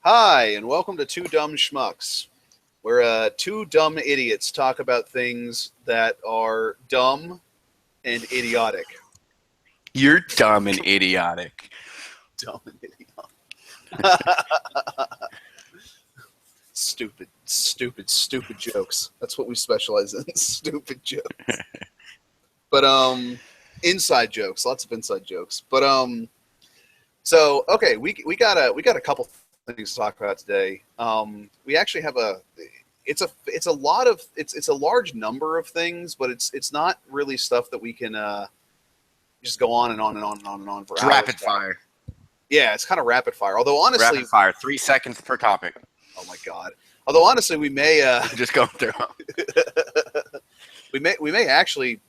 Hi, and welcome to Two Dumb Schmucks, where two dumb idiots talk about things that are dumb and idiotic. You're dumb and idiotic. Dumb and idiotic. Stupid jokes. That's what we specialize in. Stupid jokes. But inside jokes, lots of inside jokes. But so okay, we got a couple things to talk about today. We actually have it's a large number of things, but it's not really stuff that we can just go on and on and on and on and on for hours. Rapid fire. Yeah, it's kind of rapid fire. Although honestly, Rapid fire. 3 seconds per topic. oh my god. Although honestly, we may Just going through. we may actually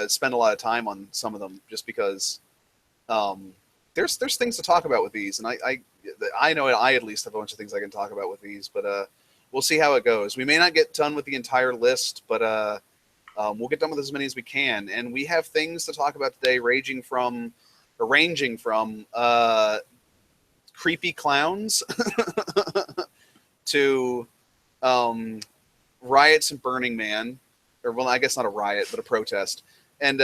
spend a lot of time on some of them just because there's things to talk about with these, and I know I at least have a bunch of things I can talk about with these, but we'll see how it goes. We may not get done with the entire list, but we'll get done with as many as we can. And we have things to talk about today, ranging from creepy clowns to riots in Burning Man, or well, I guess not a riot, but a protest. And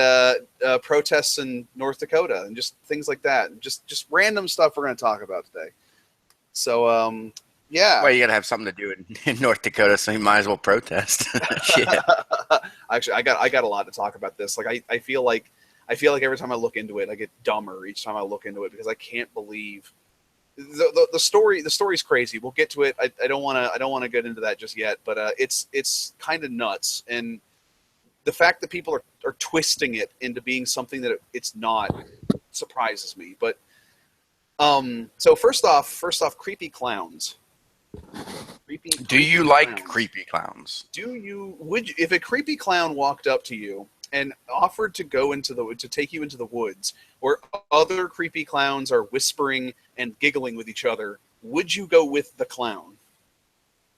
protests in North Dakota and just things like that. Just random stuff we're going to talk about today. So, yeah. Well, you got to have something to do in North Dakota, so you might as well protest. Shit. Actually, I got a lot to talk about this. Like, I feel like every time I look into it, I get dumber each time I look into it because I can't believe the story. The story's crazy. We'll get to it. I don't want to get into that just yet. But it's kind of nuts, and the fact that people are twisting it into being something that it's not surprises me. But so first off, creepy clowns. Do you like creepy clowns? If a creepy clown walked up to you and offered to go to take you into the woods where other creepy clowns are whispering and giggling with each other, would you go with the clown?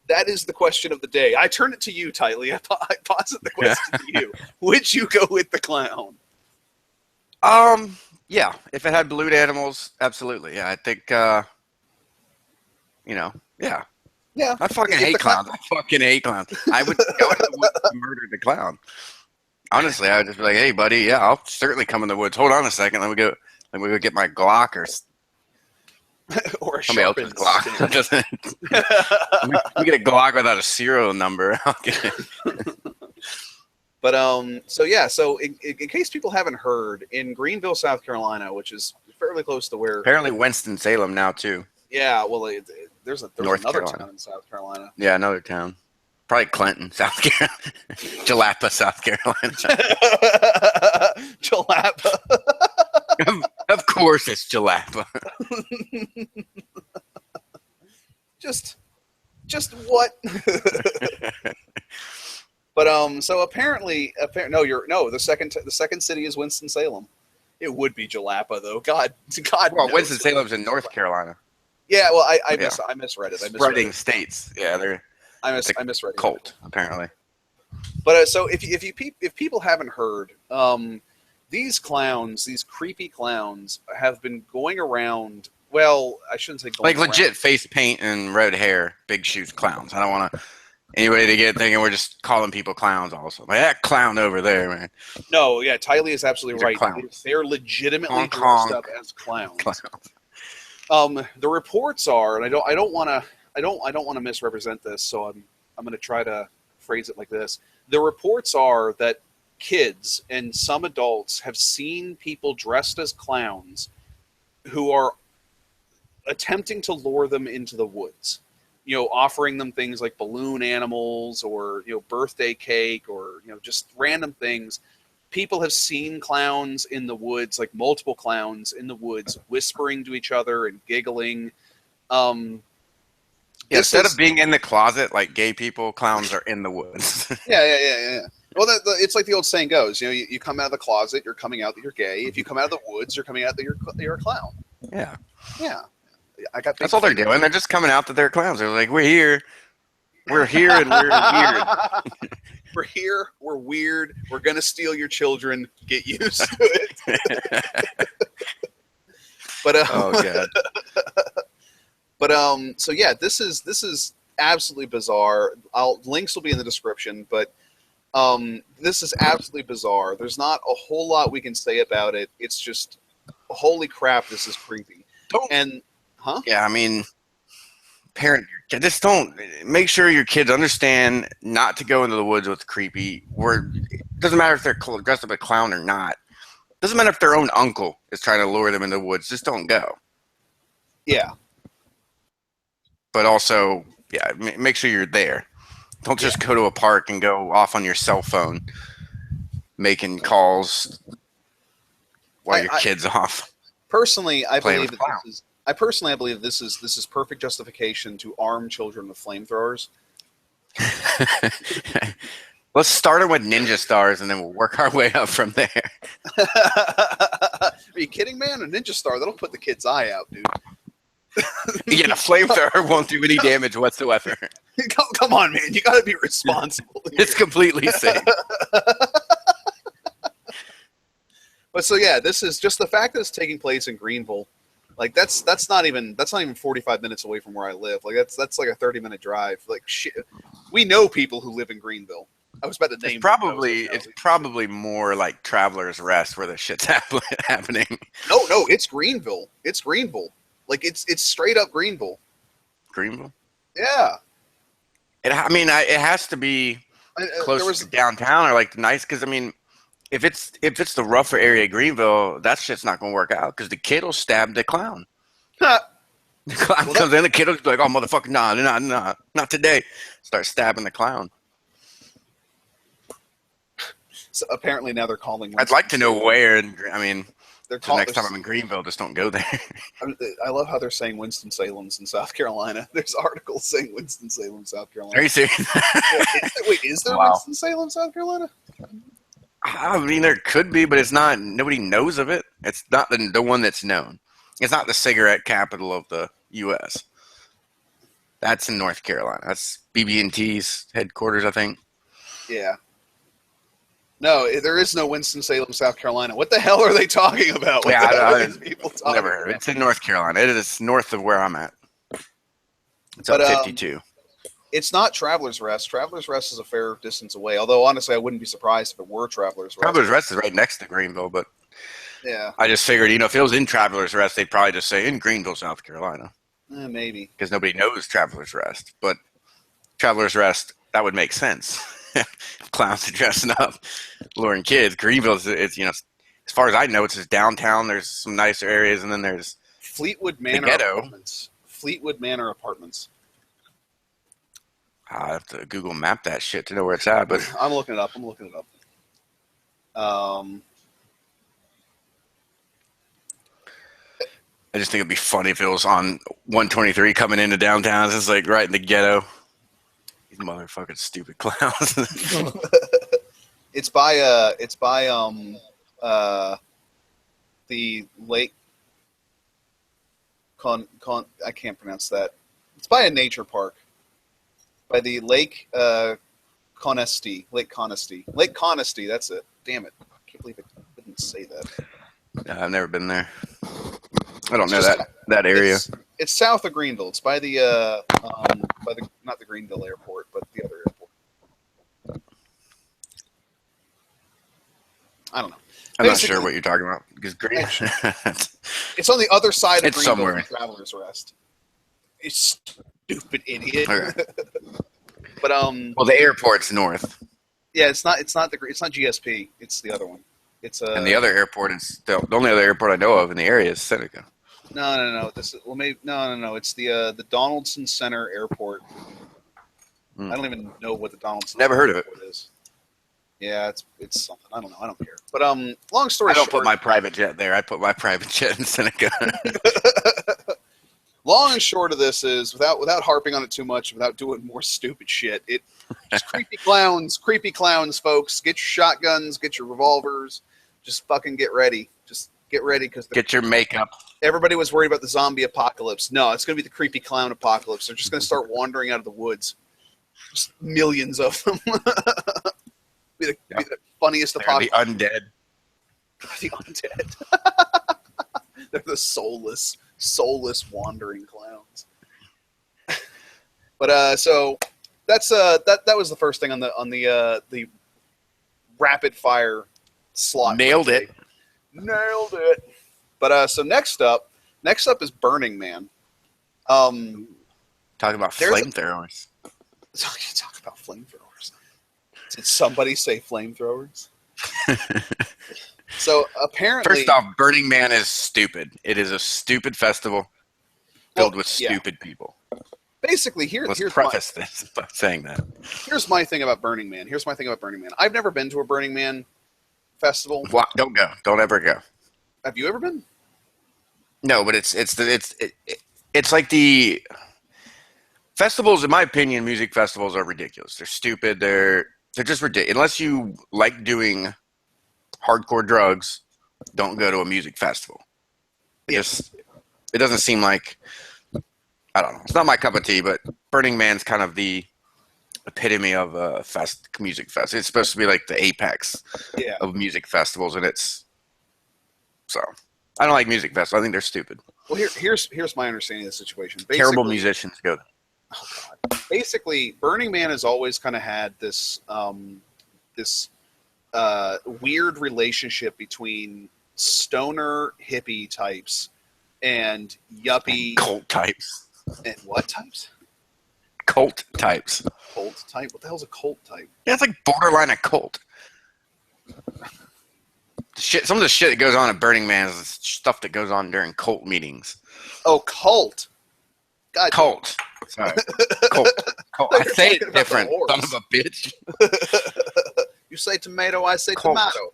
That is the question of the day. I turn it to you, Tylee. I posit the question to you. Would you go with the clown? Yeah. If it had balloon animals, absolutely. Yeah, I think, yeah. Yeah. I fucking hate clowns. I fucking hate clowns. I would go into the woods and murder the clown. Honestly, I would just be like, hey, buddy, yeah, I'll certainly come in the woods. Hold on a second. Let me go get my Glock or a somebody else's Glock. We get a Glock without a serial number. But so in case people haven't heard, in Greenville, South Carolina, which is fairly close to where apparently Winston-Salem now too. Yeah, well, there's another Carolina. town in South Carolina. Yeah, another town. Probably Clinton, South Carolina. Jalapa, South Carolina. Jalapa. Of course it's Jalapa. Just what? But so apparently the second city is Winston-Salem. It would be Jalapa though. God. Well, Winston-Salem's in North Carolina. Yeah, well, I misread it. Spreading states. Yeah, I misread it. Cult, apparently. But so if people haven't heard, these clowns, these creepy clowns, have been going around. Well, I shouldn't say going like legit around. Face paint and red hair, big shoes clowns. I don't want anybody to get thinking we're just calling people clowns. Also, like that clown over there, man. No, yeah, Tylee is absolutely right. They're legitimately dressed up as clowns. The reports are, and I don't want to misrepresent this, so I'm going to try to phrase it like this. The reports are that kids and some adults have seen people dressed as clowns who are attempting to lure them into the woods. Offering them things like balloon animals or birthday cake or just random things. People have seen clowns in the woods, like multiple clowns in the woods, whispering to each other and giggling. Instead of being in the closet like gay people, clowns are in the woods. Yeah. Well, it's like the old saying goes. You come out of the closet, you're coming out that you're gay. If you come out of the woods, you're coming out that you're a clown. Yeah. That's all they're doing. They're just coming out that they're clowns. They're like, we're here and we're weird. We're here, we're weird, we're going to steal your children, get used to it. But oh, God. But so yeah, this is absolutely bizarre. Links will be in the description, but this is absolutely bizarre. There's not a whole lot we can say about it. It's just, holy crap, this is creepy. Yeah, I mean, just don't make sure your kids understand not to go into the woods with creepy. It doesn't matter if they're dressed up a clown or not. Doesn't matter if their own uncle is trying to lure them into the woods. Just don't go. Yeah. But also, yeah, make sure you're there. Don't just go to a park and go off on your cell phone making calls while your kid's off. Personally, I believe this is perfect justification to arm children with flamethrowers. Let's start it with ninja stars, and then we'll work our way up from there. Are you kidding, man? A ninja star, that'll put the kid's eye out, dude. Yeah, a flamethrower won't do any damage whatsoever. Come on, man. You got to be responsible. It's completely safe. But so yeah, this is just the fact that it's taking place in Greenville. Like that's not even 45 minutes away from where I live. Like that's like a 30-minute drive. Like shit, we know people who live in Greenville. I was about to name. It's probably more like Traveler's Rest where the shit's happening. No, it's Greenville. It's Greenville. Like it's straight up Greenville. Greenville. Yeah. It has to be close to downtown or like nice because I mean, if it's the rougher area of Greenville, that shit's not gonna work out because the kid will stab the clown. The clown comes in, the kid will be like, "Oh motherfucker, nah, not today." Start stabbing the clown. So apparently now they're calling. I'd like to know where. I mean, the next time I'm in Greenville, just don't go there. I love how they're saying Winston-Salem's in South Carolina. There's articles saying Winston-Salem, South Carolina. Are you serious? Wait, is there Winston-Salem, South Carolina? I mean, there could be, but it's not. Nobody knows of it. It's not the one that's known. It's not the cigarette capital of the U.S. That's in North Carolina. That's BB&T's headquarters, I think. Yeah. No, there is no Winston-Salem, South Carolina. What the hell are they talking about? Yeah, never heard of it. It's in North Carolina. It is north of where I'm at. It's up 52. It's not Traveler's Rest. Traveler's Rest is a fair distance away. Although, honestly, I wouldn't be surprised if it were Traveler's Rest. Traveler's Rest is right next to Greenville, but yeah, I just figured, if it was in Traveler's Rest, they'd probably just say in Greenville, South Carolina. Maybe. Because nobody knows Traveler's Rest. But Traveler's Rest, that would make sense. Clowns are dressing up, luring kids. Greenville is, as far as I know, it's just downtown. There's some nicer areas, and then there's Fleetwood Manor Apartments. Fleetwood Manor Apartments. I have to Google map that shit to know where it's at. But I'm looking it up. I just think it'd be funny if it was on 123 coming into downtown. It's like right in the ghetto. These motherfucking stupid clowns. It's by the lake I can't pronounce that. It's by a nature park. By the Lake Conisty. Lake Conisty, that's it. Damn it. I can't believe it didn't say that. I've never been there. I don't know that area. It's south of Greenville. It's by the not the Greenville airport, but the other airport. I don't know. I'm not sure what you're talking about because it's on the other side of Greenville somewhere. from Traveler's Rest. It's stupid idiot. Okay. But well, the airport's north. Yeah, it's not GSP. It's the other one. And the other airport is the only other airport I know of in the area is Seneca. No. No. It's the Donaldson Center Airport. I don't even know what the Donaldson. Never heard of it. Is. Yeah, it's something. I don't know. I don't care. But long story I don't short, put my private jet there. I put my private jet in Seneca. Long and short of this is, without harping on it too much, without doing more stupid shit, just creepy clowns, folks. Get your shotguns, get your revolvers, just fucking get ready. Just get ready because get your makeup. Everybody was worried about the zombie apocalypse. No, it's going to be the creepy clown apocalypse. They're just going to start wandering out of the woods. Just millions of them. be the funniest apocalypse. The undead. The undead. They're the soulless wandering clowns. But so that's that was the first thing on the rapid fire slot. Nailed it. Nailed it. But so next up is Burning Man. Talking about flamethrowers. Talk about flamethrowers. Did somebody say flamethrowers? So apparently, first off, Burning Man is stupid. It is a stupid festival filled with stupid people. Basically, here's preface this by saying that. Here's my thing about Burning Man. I've never been to a Burning Man festival. Well, don't go. Don't ever go. Have you ever been? No, but it's like the festivals. In my opinion, music festivals are ridiculous. They're stupid. They're just ridiculous. Unless you like doing hardcore drugs, don't go to a music festival. It doesn't seem like, I don't know. It's not my cup of tea, but Burning Man's kind of the epitome of a music fest. It's supposed to be like the apex of music festivals, and so I don't like music festivals. I think they're stupid. Well, here's my understanding of the situation. Basically, terrible musicians go there. Oh God. Basically, Burning Man has always kind of had this weird relationship between stoner hippie types and yuppie cult types. And what types? Cult types. Cult type? What the hell's a cult type? Yeah, it's like borderline a cult. Some of the shit that goes on at Burning Man is stuff that goes on during cult meetings. Oh, cult. God. Cult. Sorry. Cult. I say it different, son of a bitch. You say tomato, I say cult. tomato.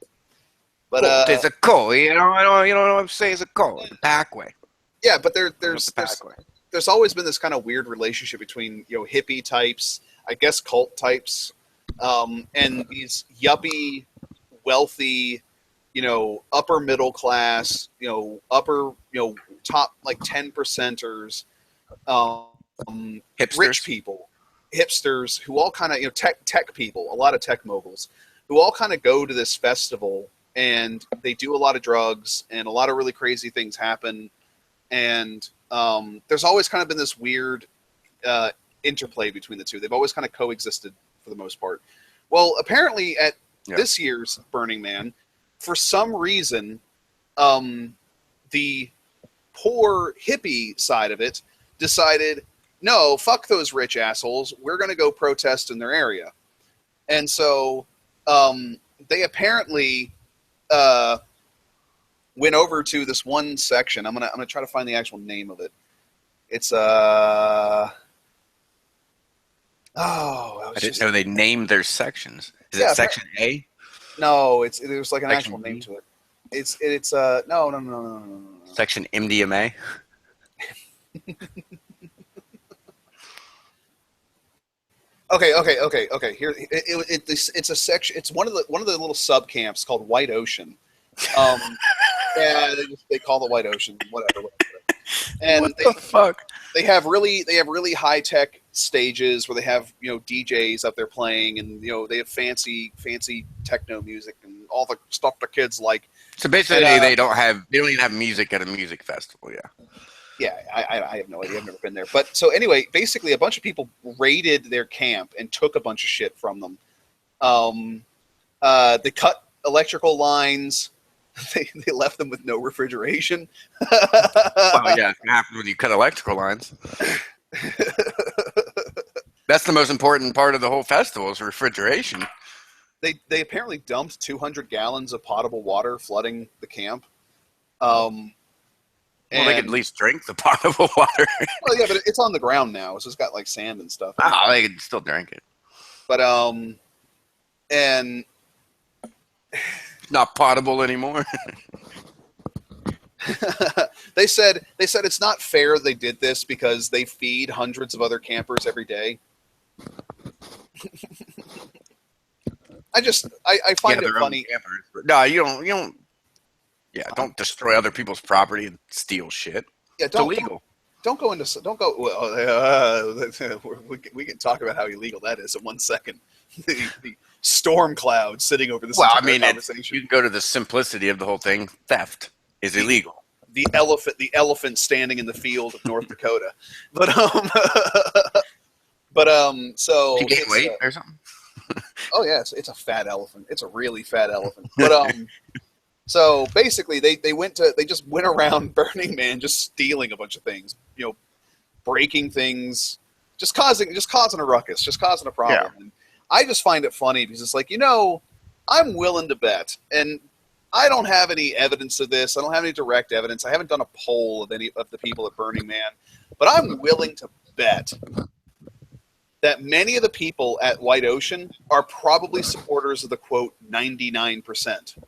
But it's a cult. You know what I'm saying? It's a cult. The back way. Yeah, but there's always been this kind of weird relationship between hippie types, I guess cult types, and these yuppie, wealthy, upper middle class, upper, top like 10%ers, rich people, hipsters who all kind of tech people, a lot of tech moguls who all kind of go to this festival and they do a lot of drugs and a lot of really crazy things happen. And there's always kind of been this weird interplay between the two. They've always kind of coexisted for the most part. Well, apparently at this year's Burning Man, for some reason, the poor hippie side of it decided, no, fuck those rich assholes. We're going to go protest in their area. And so they apparently went over to this one section. I'm gonna try to find the actual name of it. It's I didn't know they named their sections. Is it section A? No, there's like an section actual B? Name to it. It's no. Section MDMA. Okay. Here, it's a section. It's one of the little sub camps called White Ocean. Yeah, they call it White Ocean, whatever. And what the fuck? They have really high tech stages where they have DJs up there playing, and they have fancy techno music and all the stuff the kids like. So basically, they don't even have music at a music festival. Yeah, I have no idea. I've never been there. But so anyway, basically a bunch of people raided their camp and took a bunch of shit from them. They cut electrical lines. They left them with no refrigeration. Well, yeah, it happens when you cut electrical lines. That's the most important part of the whole festival is refrigeration. They apparently dumped 200 gallons of potable water flooding the camp. Well, they could at least drink the potable water. Well, yeah, but it's on the ground now, so it's got like sand and stuff. Oh, they could still drink it. But and not potable anymore. They said it's not fair they did this because they feed hundreds of other campers every day. I find it funny. No, you don't. Yeah, don't destroy other people's property and steal shit. Yeah, it's illegal. Don't go. Well, we can talk about how illegal that is in 1 second. The storm cloud sitting over this. Well, I mean, you can go to the simplicity of the whole thing. Theft is illegal. The elephant standing in the field of North Dakota. But So you gain weight or something. Oh yeah, it's a fat elephant. It's a really fat elephant. But so basically they just went around Burning Man, just stealing a bunch of things, breaking things, just causing a ruckus, just causing a problem. Yeah. And I just find it funny because it's like, I'm willing to bet, and I don't have any evidence of this. I don't have any direct evidence. I haven't done a poll of any of the people at Burning Man, but I'm willing to bet that many of the people at White Ocean are probably supporters of the quote 99%.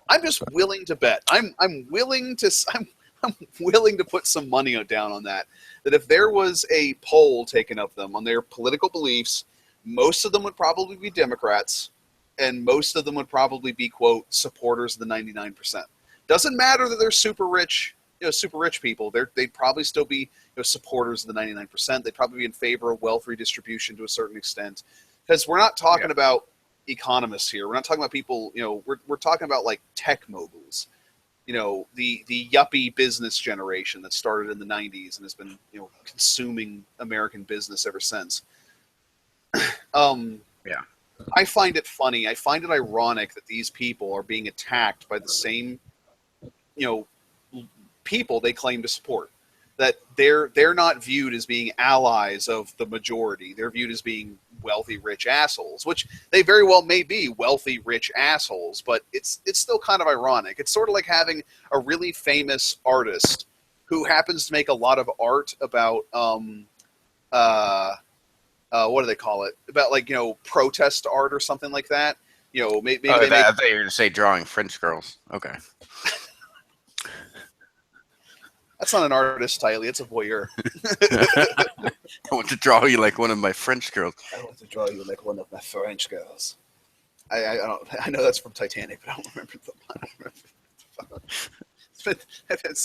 I'm just willing to bet. I'm willing to put some money down on that. That if there was a poll taken of them on their political beliefs, most of them would probably be Democrats, and most of them would probably be quote supporters of the 99%. Doesn't matter that they're super rich people. They'd probably still be supporters of the 99%. They'd probably be in favor of wealth redistribution to a certain extent, because we're not talking about economists here. We're not talking about people. We're talking about like tech moguls. The yuppie business generation that started in the 90s and has been consuming American business ever since. I find it funny. I find it ironic that these people are being attacked by the same people they claim to support. That they're not viewed as being allies of the majority. They're viewed as being wealthy, rich assholes, which they very well may be wealthy, rich assholes, but it's still kind of ironic. It's sort of like having a really famous artist who happens to make a lot of art about what do they call it? About protest art or something like that. Maybe I thought you were going to say drawing French girls. Okay. That's not an artist, Tylee. It's a voyeur. I want to draw you like one of my French girls. I want to draw you like one of my French girls. I know that's from Titanic, but I don't remember the.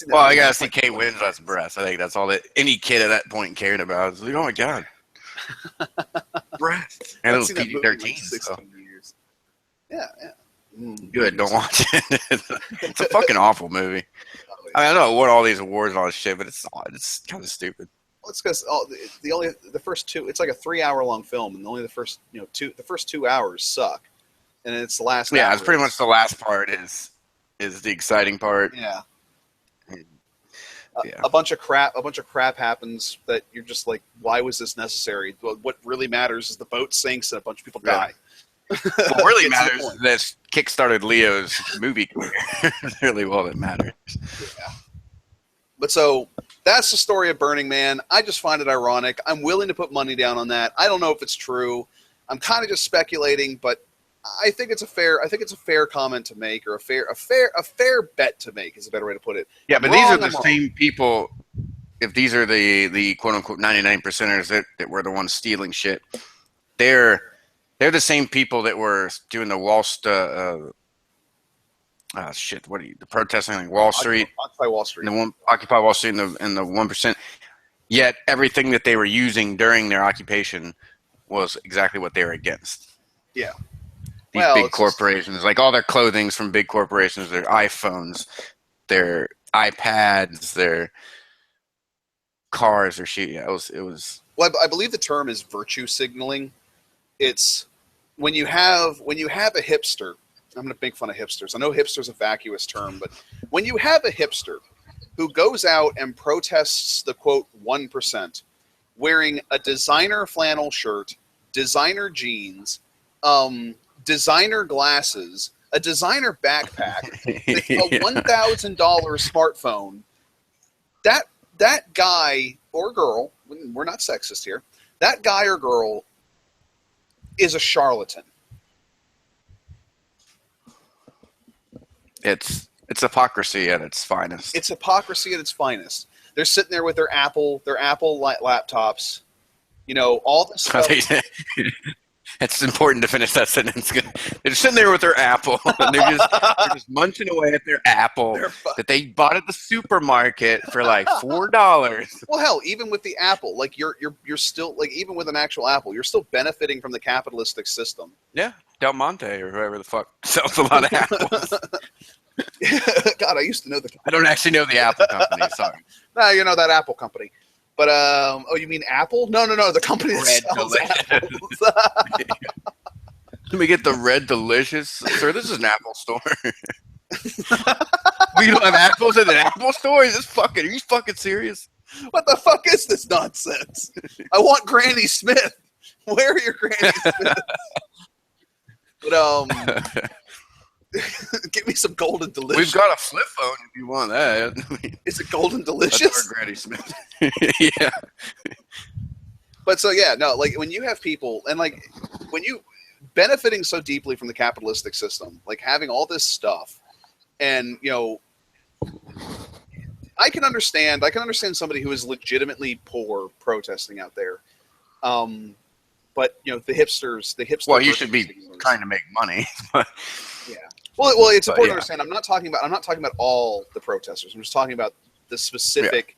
Well, I gotta see Kate Winslet's breasts. I think that's all that any kid at that point cared about. It's like, oh my god, breasts. And it was PG-13. 16 years. Yeah. Good, don't watch it. It's a fucking awful movie. I know it won all these awards and all this shit, but it's kind of stupid. Well, it's because the first two. It's like a 3-hour long film, and only the first 2 hours suck, and it's the last. Yeah, it's pretty much the last part is the exciting part. Yeah. A bunch of crap happens that you're just like, why was this necessary? What really matters is the boat sinks and a bunch of people die. What really matters is this kickstarted Leo's movie career. Really, all that matters. Yeah. But so that's the story of Burning Man. I just find it ironic. I'm willing to put money down on that. I don't know if it's true. I'm kind of just speculating, but I think it's a fair comment to make, or a fair bet to make is a better way to put it. Yeah, but these are the same people. If these are the quote unquote 99%ers that were the ones stealing shit, they're the same people that were doing the the protesting like Wall Street, Occupy Wall Street, Occupy Wall Street, and the 1%. Yet everything that they were using during their occupation was exactly what they were against. Yeah. These big corporations, like all their clothing's from big corporations, their iPhones, their iPads, their cars, or shit. Yeah, it was. Well, I believe the term is virtue signaling. It's when you have a hipster. I'm going to make fun of hipsters. I know hipster's a vacuous term, but when you have a hipster who goes out and protests the quote 1%, wearing a designer flannel shirt, designer jeans, designer glasses, a designer backpack, a $1,000 smartphone, that guy or girl, we're not sexist here, that guy or girl is a charlatan. It's hypocrisy at its finest. It's hypocrisy at its finest. They're sitting there with their Apple laptops, all this stuff. It's important to finish that sentence. They're sitting there with their Apple, and they're just munching away at their Apple that they bought at the supermarket for like $4. Well, hell, even with the Apple, like you're still like, even with an actual Apple, you're still benefiting from the capitalistic system. Yeah, Del Monte or whoever the fuck sells a lot of apples. God, I used to know I don't actually know the Apple company. Sorry. No, that Apple company. But oh, you mean Apple? No, the company that sells apples. Let me get the Red Delicious. Sir, this is an Apple store. We don't have apples in an Apple store? Are you fucking serious? What the fuck is this nonsense? I want Granny Smith. Where are your Granny Smiths? But give me some Golden Delicious. We've got a flip phone if you want that. Is it Golden Delicious? That's our Granny Smith. Yeah. But so yeah, no, like when you have people and like when you benefiting so deeply from the capitalistic system, like having all this stuff, and I can understand somebody who is legitimately poor protesting out there. But the hipsters. Well, you should be trying to make money. But. Yeah. Well, it's important to understand. I'm not talking about all the protesters. I'm just talking about the specific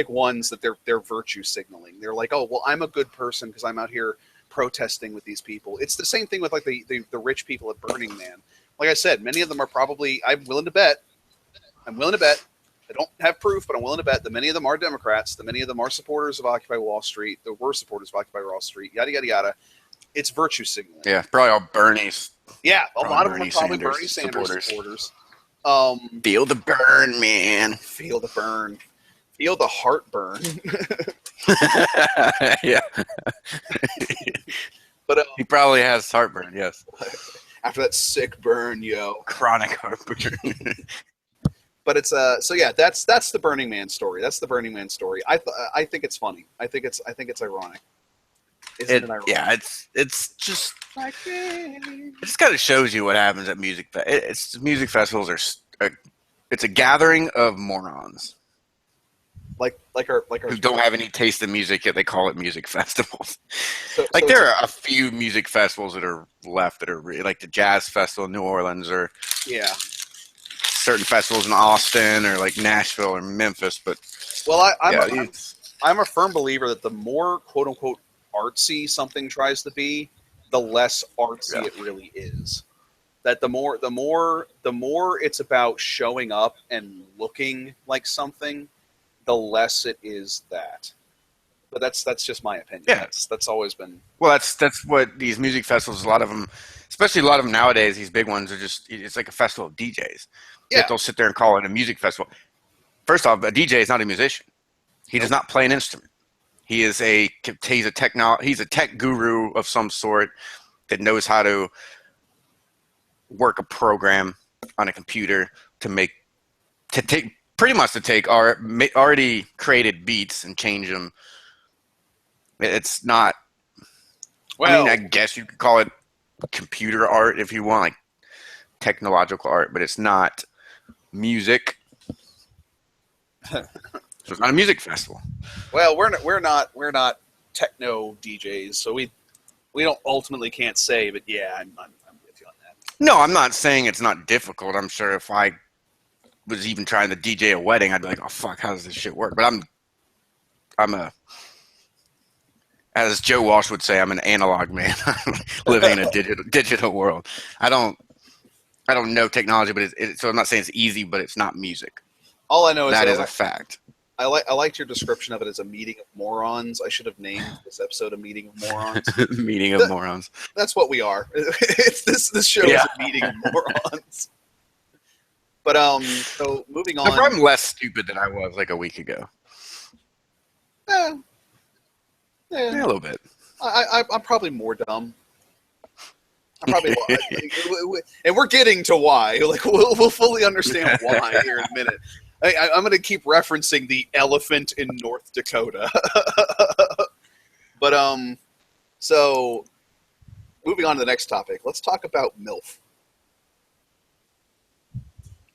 ones that they're virtue signaling. They're like, oh, well, I'm a good person because I'm out here protesting with these people. It's the same thing with like the rich people at Burning Man. Like I said, many of them are probably. I'm willing to bet. I don't have proof, but I'm willing to bet that many of them are Democrats. That many of them are supporters of Occupy Wall Street. There were supporters of Occupy Wall Street. Yada yada yada. It's virtue signaling. Yeah, probably all Bernie's. Yeah, a lot of them are probably Bernie Sanders supporters. Feel the burn, man. Feel the burn. Feel the heartburn. Yeah. But he probably has heartburn, yes. After that sick burn, chronic heartburn. But it's so yeah, that's the Burning Man story. That's the Burning Man story. I think it's funny. I think it's ironic. Isn't it ironic? Yeah, it's just it just kind of shows you what happens at music. Music festivals are it's a gathering of morons. Like who don't have any taste in music, yet they call it music festivals. There are a few music festivals that are left that are really, like the Jazz Festival in New Orleans, or certain festivals in Austin or like Nashville or Memphis. But I'm a firm believer that the more quote unquote artsy something tries to be, the less artsy it really is. That the more it's about showing up and looking like something, the less it is that. But that's just my opinion. Yeah. That's always been. Well, that's what these music festivals. A lot of them, especially a lot of them nowadays, these big ones are it's like a festival of DJs. Yeah. They'll sit there and call it a music festival. First off, a DJ is not a musician. He does not play an instrument. He's a tech guru of some sort that knows how to work a program on a computer to take already created beats and change them. It's not. Well, I guess you could call it computer art if you want, like technological art, but it's not music. So it's not a music festival. Well, we're not techno DJs, so we don't ultimately can't say, but yeah, I'm with you on that. No, I'm not saying it's not difficult. I'm sure if I was even trying to DJ a wedding, I'd be like, oh fuck, how does this shit work? But as Joe Walsh would say, I'm an analog man living in a digital world. I don't know technology, but so I'm not saying it's easy, but it's not music. All I know is that is a fact. I liked your description of it as a meeting of morons. I should have named this episode a meeting of morons. Meeting of morons. That's what we are. It's this show is a meeting of morons. But so moving on. I'm less stupid than I was like a week ago. Yeah, a little bit. I'm probably more dumb. I'm probably, and we're getting to why. Like we'll fully understand why here in a minute. I'm going to keep referencing the elephant in North Dakota. But so moving on to the next topic, let's talk about MILF.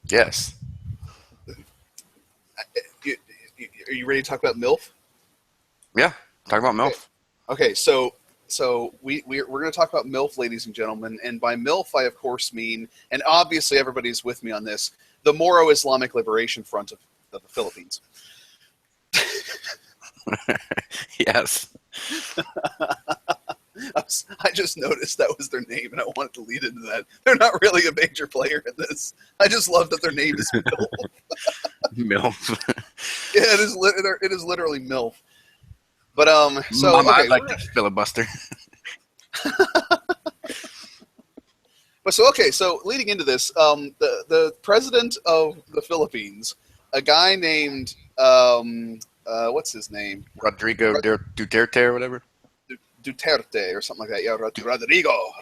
Yes. Are you ready to talk about MILF? Yeah, talk about MILF. Okay, so we're going to talk about MILF, ladies and gentlemen, and by MILF I of course mean, and obviously everybody's with me on this, the Moro Islamic Liberation Front of the Philippines. Yes. I just noticed that was their name, and I wanted to lead into that. They're not really a major player in this. I just love that their name is MILF. MILF. Yeah, it is literally MILF. But so Mama, okay, I'd like to filibuster. But so okay, so leading into this, the president of the Philippines, a guy named what's his name? Rodrigo Duterte or whatever. Duterte or something like that. Yeah, Rodrigo.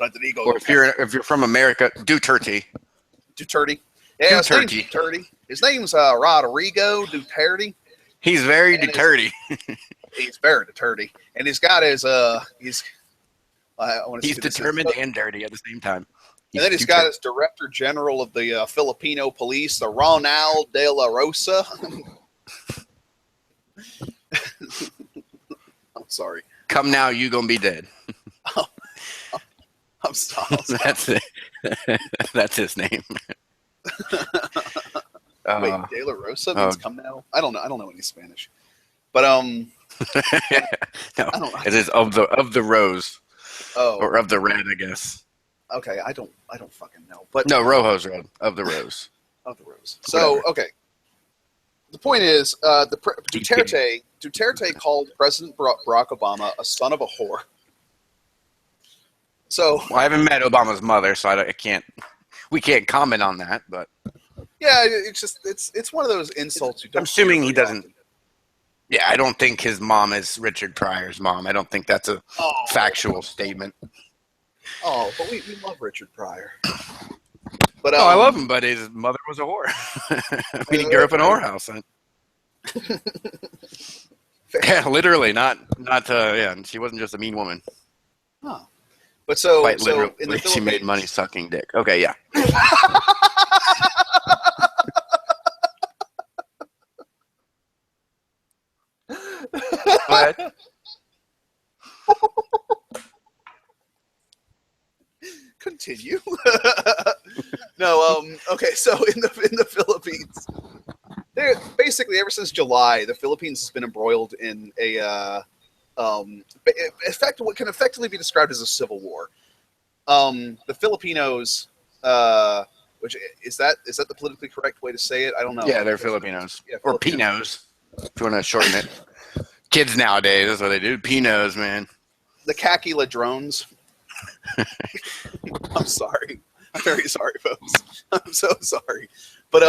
Or if you're from America, Duterte. Duterte. Yeah, his name's Duterte. His name's Rodrigo Duterte. He's very Duterte. He's very Duterte, and he's got his he's determined and dirty at the same time. And then he's got his Director General of the Filipino Police, the Ronald De La Rosa. I'm sorry. Come now, you gonna be dead. I'm sorry. That's it. That's his name. Wait, De La Rosa means come now? I don't know any Spanish. But no, it is of the rose. Oh. Or of the red, I guess. Okay, I don't fucking know. But no, Rojo's red of the rose. Of the rose. So whatever. Okay. The point is, Duterte called President Barack Obama a son of a whore. So well, I haven't met Obama's mother, so we can't comment on that. But yeah, it's one of those insults. I'm assuming he doesn't. Yeah, I don't think his mom is Richard Pryor's mom. I don't think that's a factual statement. Oh, but we love Richard Pryor. But I love him, but his mother was a whore. He grew up in a whorehouse. Yeah, literally, not. Yeah, she wasn't just a mean woman. Huh. But so, quite literally, in the she made money sucking dick. Okay, yeah. Go ahead. Continue. No, okay. So in the Philippines, they're basically ever since July, the Philippines has been embroiled in what can effectively be described as a civil war. The Filipinos, which is that the politically correct way to say it? I don't know. Yeah, they're Filipinos. Yeah, or Pinos, if you want to shorten it. Kids nowadays, that's what they do. Pinos, man. The khaki ladrones. I'm sorry. I'm very sorry, folks. I'm so sorry. But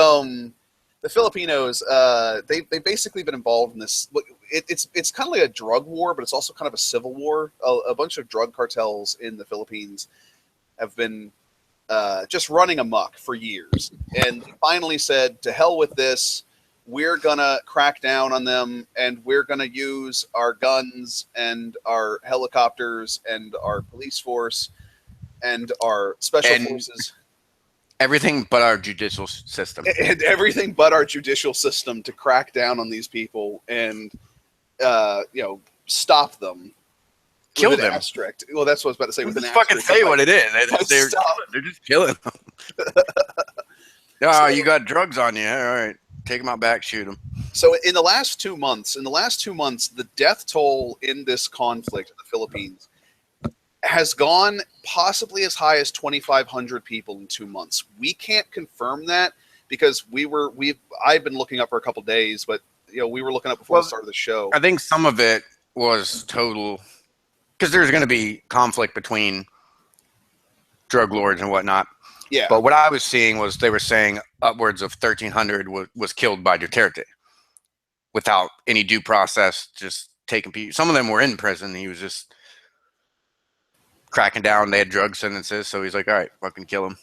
the Filipinos, they've basically been involved in this. It's kind of like a drug war, but it's also kind of a civil war. A bunch of drug cartels in the Philippines have been just running amok for years, and finally said, "To hell with this. We're gonna crack down on them, and we're gonna use our guns and our helicopters and our police force and our special forces, everything but our judicial system, and everything but our judicial system to crack down on these people and stop them, kill them." Asterisk. Well, that's what I was about to say. With an fucking say what it is. They're just killing them. Oh, you got drugs on you. All right. Take them out back, shoot them. So in the last 2 months, the death toll in this conflict in the Philippines has gone possibly as high as 2,500 people in 2 months. We can't confirm that because I've been looking up for a couple of days, but we were looking up before the start of the show. I think some of it was total because there's going to be conflict between drug lords and whatnot. Yeah. But what I was seeing was they were saying upwards of 1,300 was killed by Duterte without any due process, just taking people. Some of them were in prison. He was just cracking down. They had drug sentences, so he's like, all right, fucking kill him.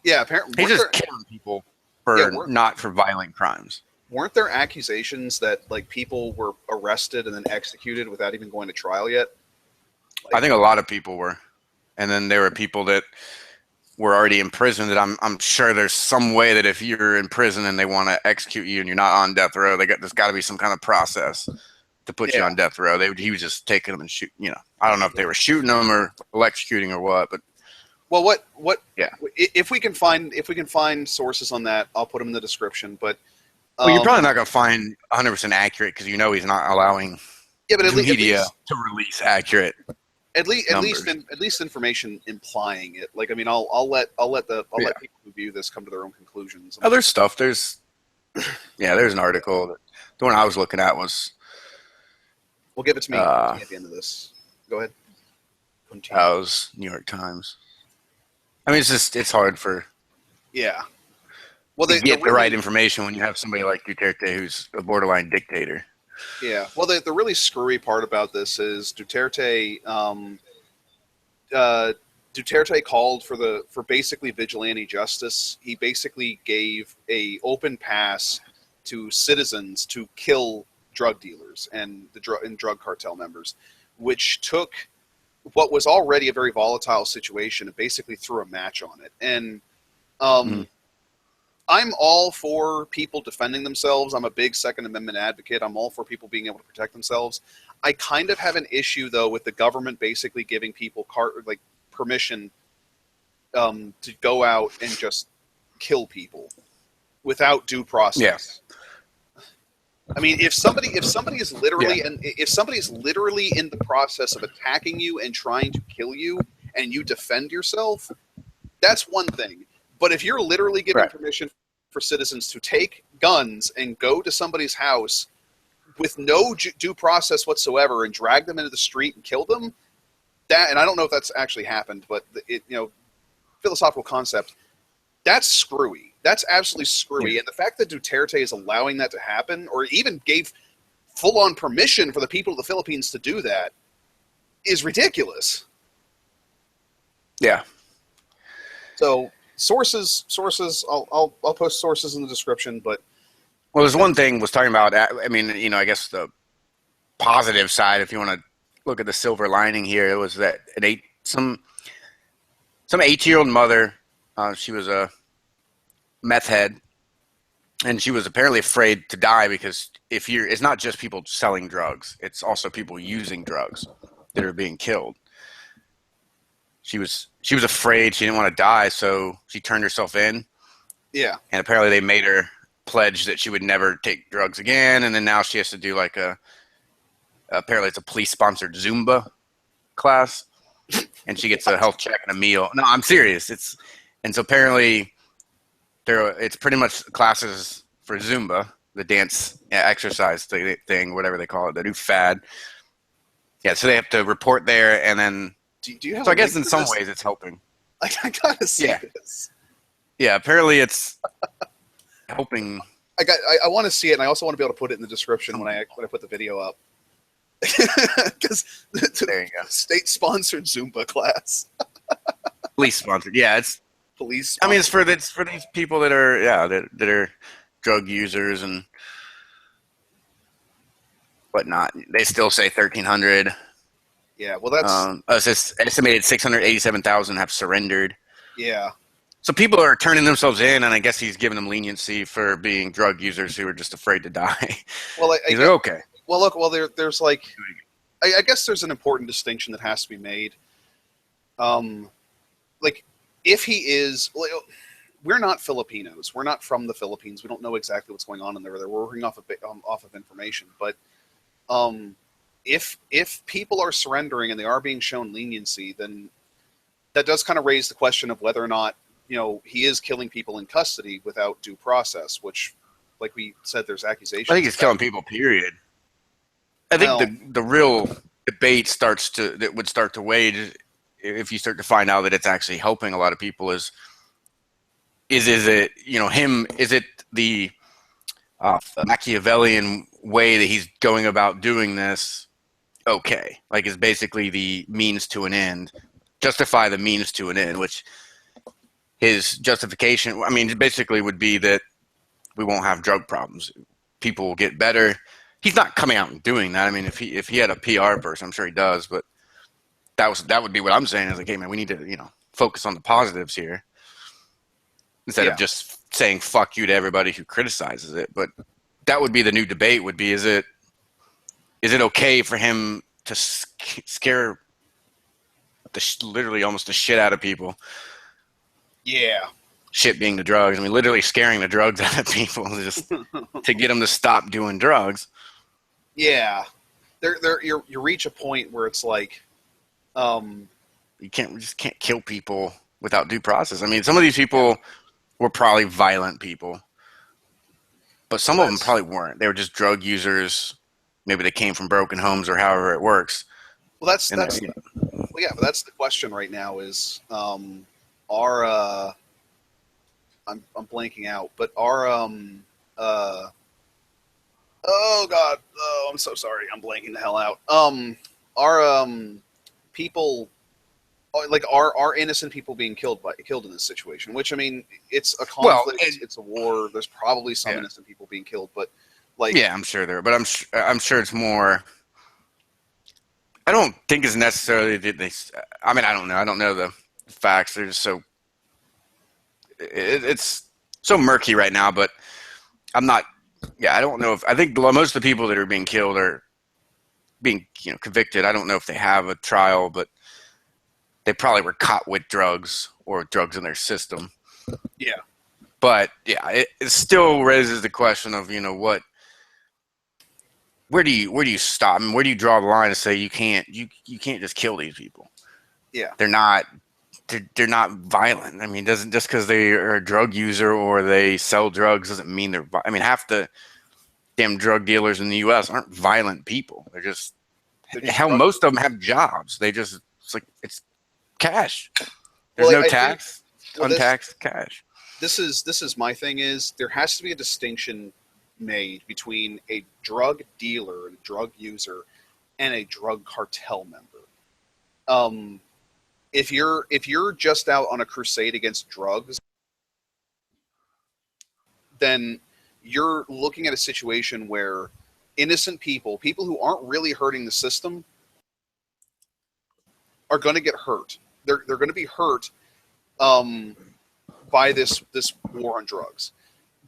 Yeah, apparently. He's just killing people not for violent crimes. Weren't there accusations that people were arrested and then executed without even going to trial yet? I think a lot of people were. And then there were people that were already in prison that I'm sure there's some way that if you're in prison and they want to execute you and you're not on death row, there's got to be some kind of process to put you on death row. He was just taking them and shooting. I don't know if they were shooting them or electrocuting or what, but what? Yeah. If we can find sources on that, I'll put them in the description. But you're probably not going to find 100% accurate because he's not allowing the media to release accurate. At least information implying it. I'll let people who view this come to their own conclusions. Other stuff. There's Yeah, there's an article. The one I was looking at was. Well, give it to me at the end of this. Go ahead. That was New York Times. I mean, it's hard for. Yeah. Well, they get the right information when you have somebody like Duterte, who's a borderline dictator. Yeah. Well, the really screwy part about this is Duterte. Duterte called for basically vigilante justice. He basically gave a open pass to citizens to kill drug dealers and drug cartel members, which took what was already a very volatile situation and basically threw a match on it. And I'm all for people defending themselves. I'm a big Second Amendment advocate. I'm all for people being able to protect themselves. I kind of have an issue, though, with the government basically giving people permission to go out and just kill people without due process. Yes. I mean, if somebody is literally if somebody's literally in the process of attacking you and trying to kill you, and you defend yourself, that's one thing. But if you're literally giving permission for citizens to take guns and go to somebody's house with no due process whatsoever and drag them into the street and kill them, and I don't know if that's actually happened, but philosophical concept, that's screwy. That's absolutely screwy. Yeah. And the fact that Duterte is allowing that to happen, or even gave full-on permission for the people of the Philippines to do that, is ridiculous. Yeah. So sources. I'll post sources in the description. But there's one thing was talking about. I mean, I guess the positive side, if you want to look at the silver lining here, it was that some 8-year-old mother. She was a meth head, and she was apparently afraid to die because it's not just people selling drugs, it's also people using drugs that are being killed. She was afraid. She didn't want to die, so she turned herself in. Yeah. And apparently they made her pledge that she would never take drugs again, and then now she has to do apparently it's a police-sponsored Zumba class, and she gets a health check and a meal. No, I'm serious. And so apparently it's pretty much classes for Zumba, the dance exercise thing, whatever they call it, the new fad. Yeah, so they have to report there, and then do you have so I guess in some ways it's helping. I gotta see this. Yeah, apparently it's helping. I want to see it, and I also want to be able to put it in the description when I put the video up. Because there you go. State-sponsored Zumba class. Police-sponsored. Yeah, it's police. I mean, it's for these people that are that are drug users and whatnot. They still say 1,300. Yeah, well, that's it's estimated 687,000 have surrendered. Yeah. So people are turning themselves in, and I guess he's giving them leniency for being drug users who are just afraid to die. Well, he's like, okay. Well, look. Well, there's I guess there's an important distinction that has to be made. If he is, we're not Filipinos. We're not from the Philippines. We don't know exactly what's going on in there. We're working off of information. But if people are surrendering and they are being shown leniency, then that does kind of raise the question of whether or not he is killing people in custody without due process. Which, like we said, there's accusations. I think he's killing people. Period. I think the real debate that would start to wage if you start to find out that it's actually helping a lot of people is it him? Is it the Machiavellian way that he's going about doing this? Okay, is basically the means to an end. Justify the means to an end, which his justification, I mean, basically would be that we won't have drug problems. People will get better. He's not coming out and doing that. I mean, if he had a PR person, I'm sure he does, but that would be what I'm saying is hey man, we need to, focus on the positives here instead of just saying fuck you to everybody who criticizes it. But that would be the new debate would be, is it okay for him to scare literally almost the shit out of people? Yeah. Shit being the drugs. I mean, literally scaring the drugs out of people just to get them to stop doing drugs. Yeah. You reach a point where it's like, you just can't kill people without due process. I mean, some of these people were probably violent people. But some of them probably weren't. They were just drug users. Maybe they came from broken homes or however it works. Well, that's well, yeah, but that's the question right now is I'm blanking out, but oh God, oh, I'm so sorry, I'm blanking the hell out. Are people like are innocent people being killed in this situation? Which, I mean, it's a conflict, it's a war. There's probably some innocent people being killed, but like, I'm sure there, but I'm sure it's more. I don't think it's necessarily that they. I mean, I don't know. I don't know the facts. They're just so. It's so murky right now, but I'm not. Yeah, I don't know if I think most of the people that are being killed are being convicted. I don't know if they have a trial, but they probably were caught with drugs or drugs in their system. Yeah, but yeah, it still raises the question of what. Where do you stop? I mean, where do you draw the line to say you can't just kill these people? Yeah, they're not violent. I mean, just because they are a drug user or they sell drugs doesn't mean they're. I mean, half the damn drug dealers in the U.S. aren't violent people. They're just hell. Most of them have jobs. It's cash. There's no tax, untaxed cash. This is my thing. Is there has to be a distinction made between a drug dealer, a drug user, and a drug cartel member. If you're just out on a crusade against drugs, then you're looking at a situation where innocent people who aren't really hurting the system, are going to get hurt. They're going to be hurt by this war on drugs.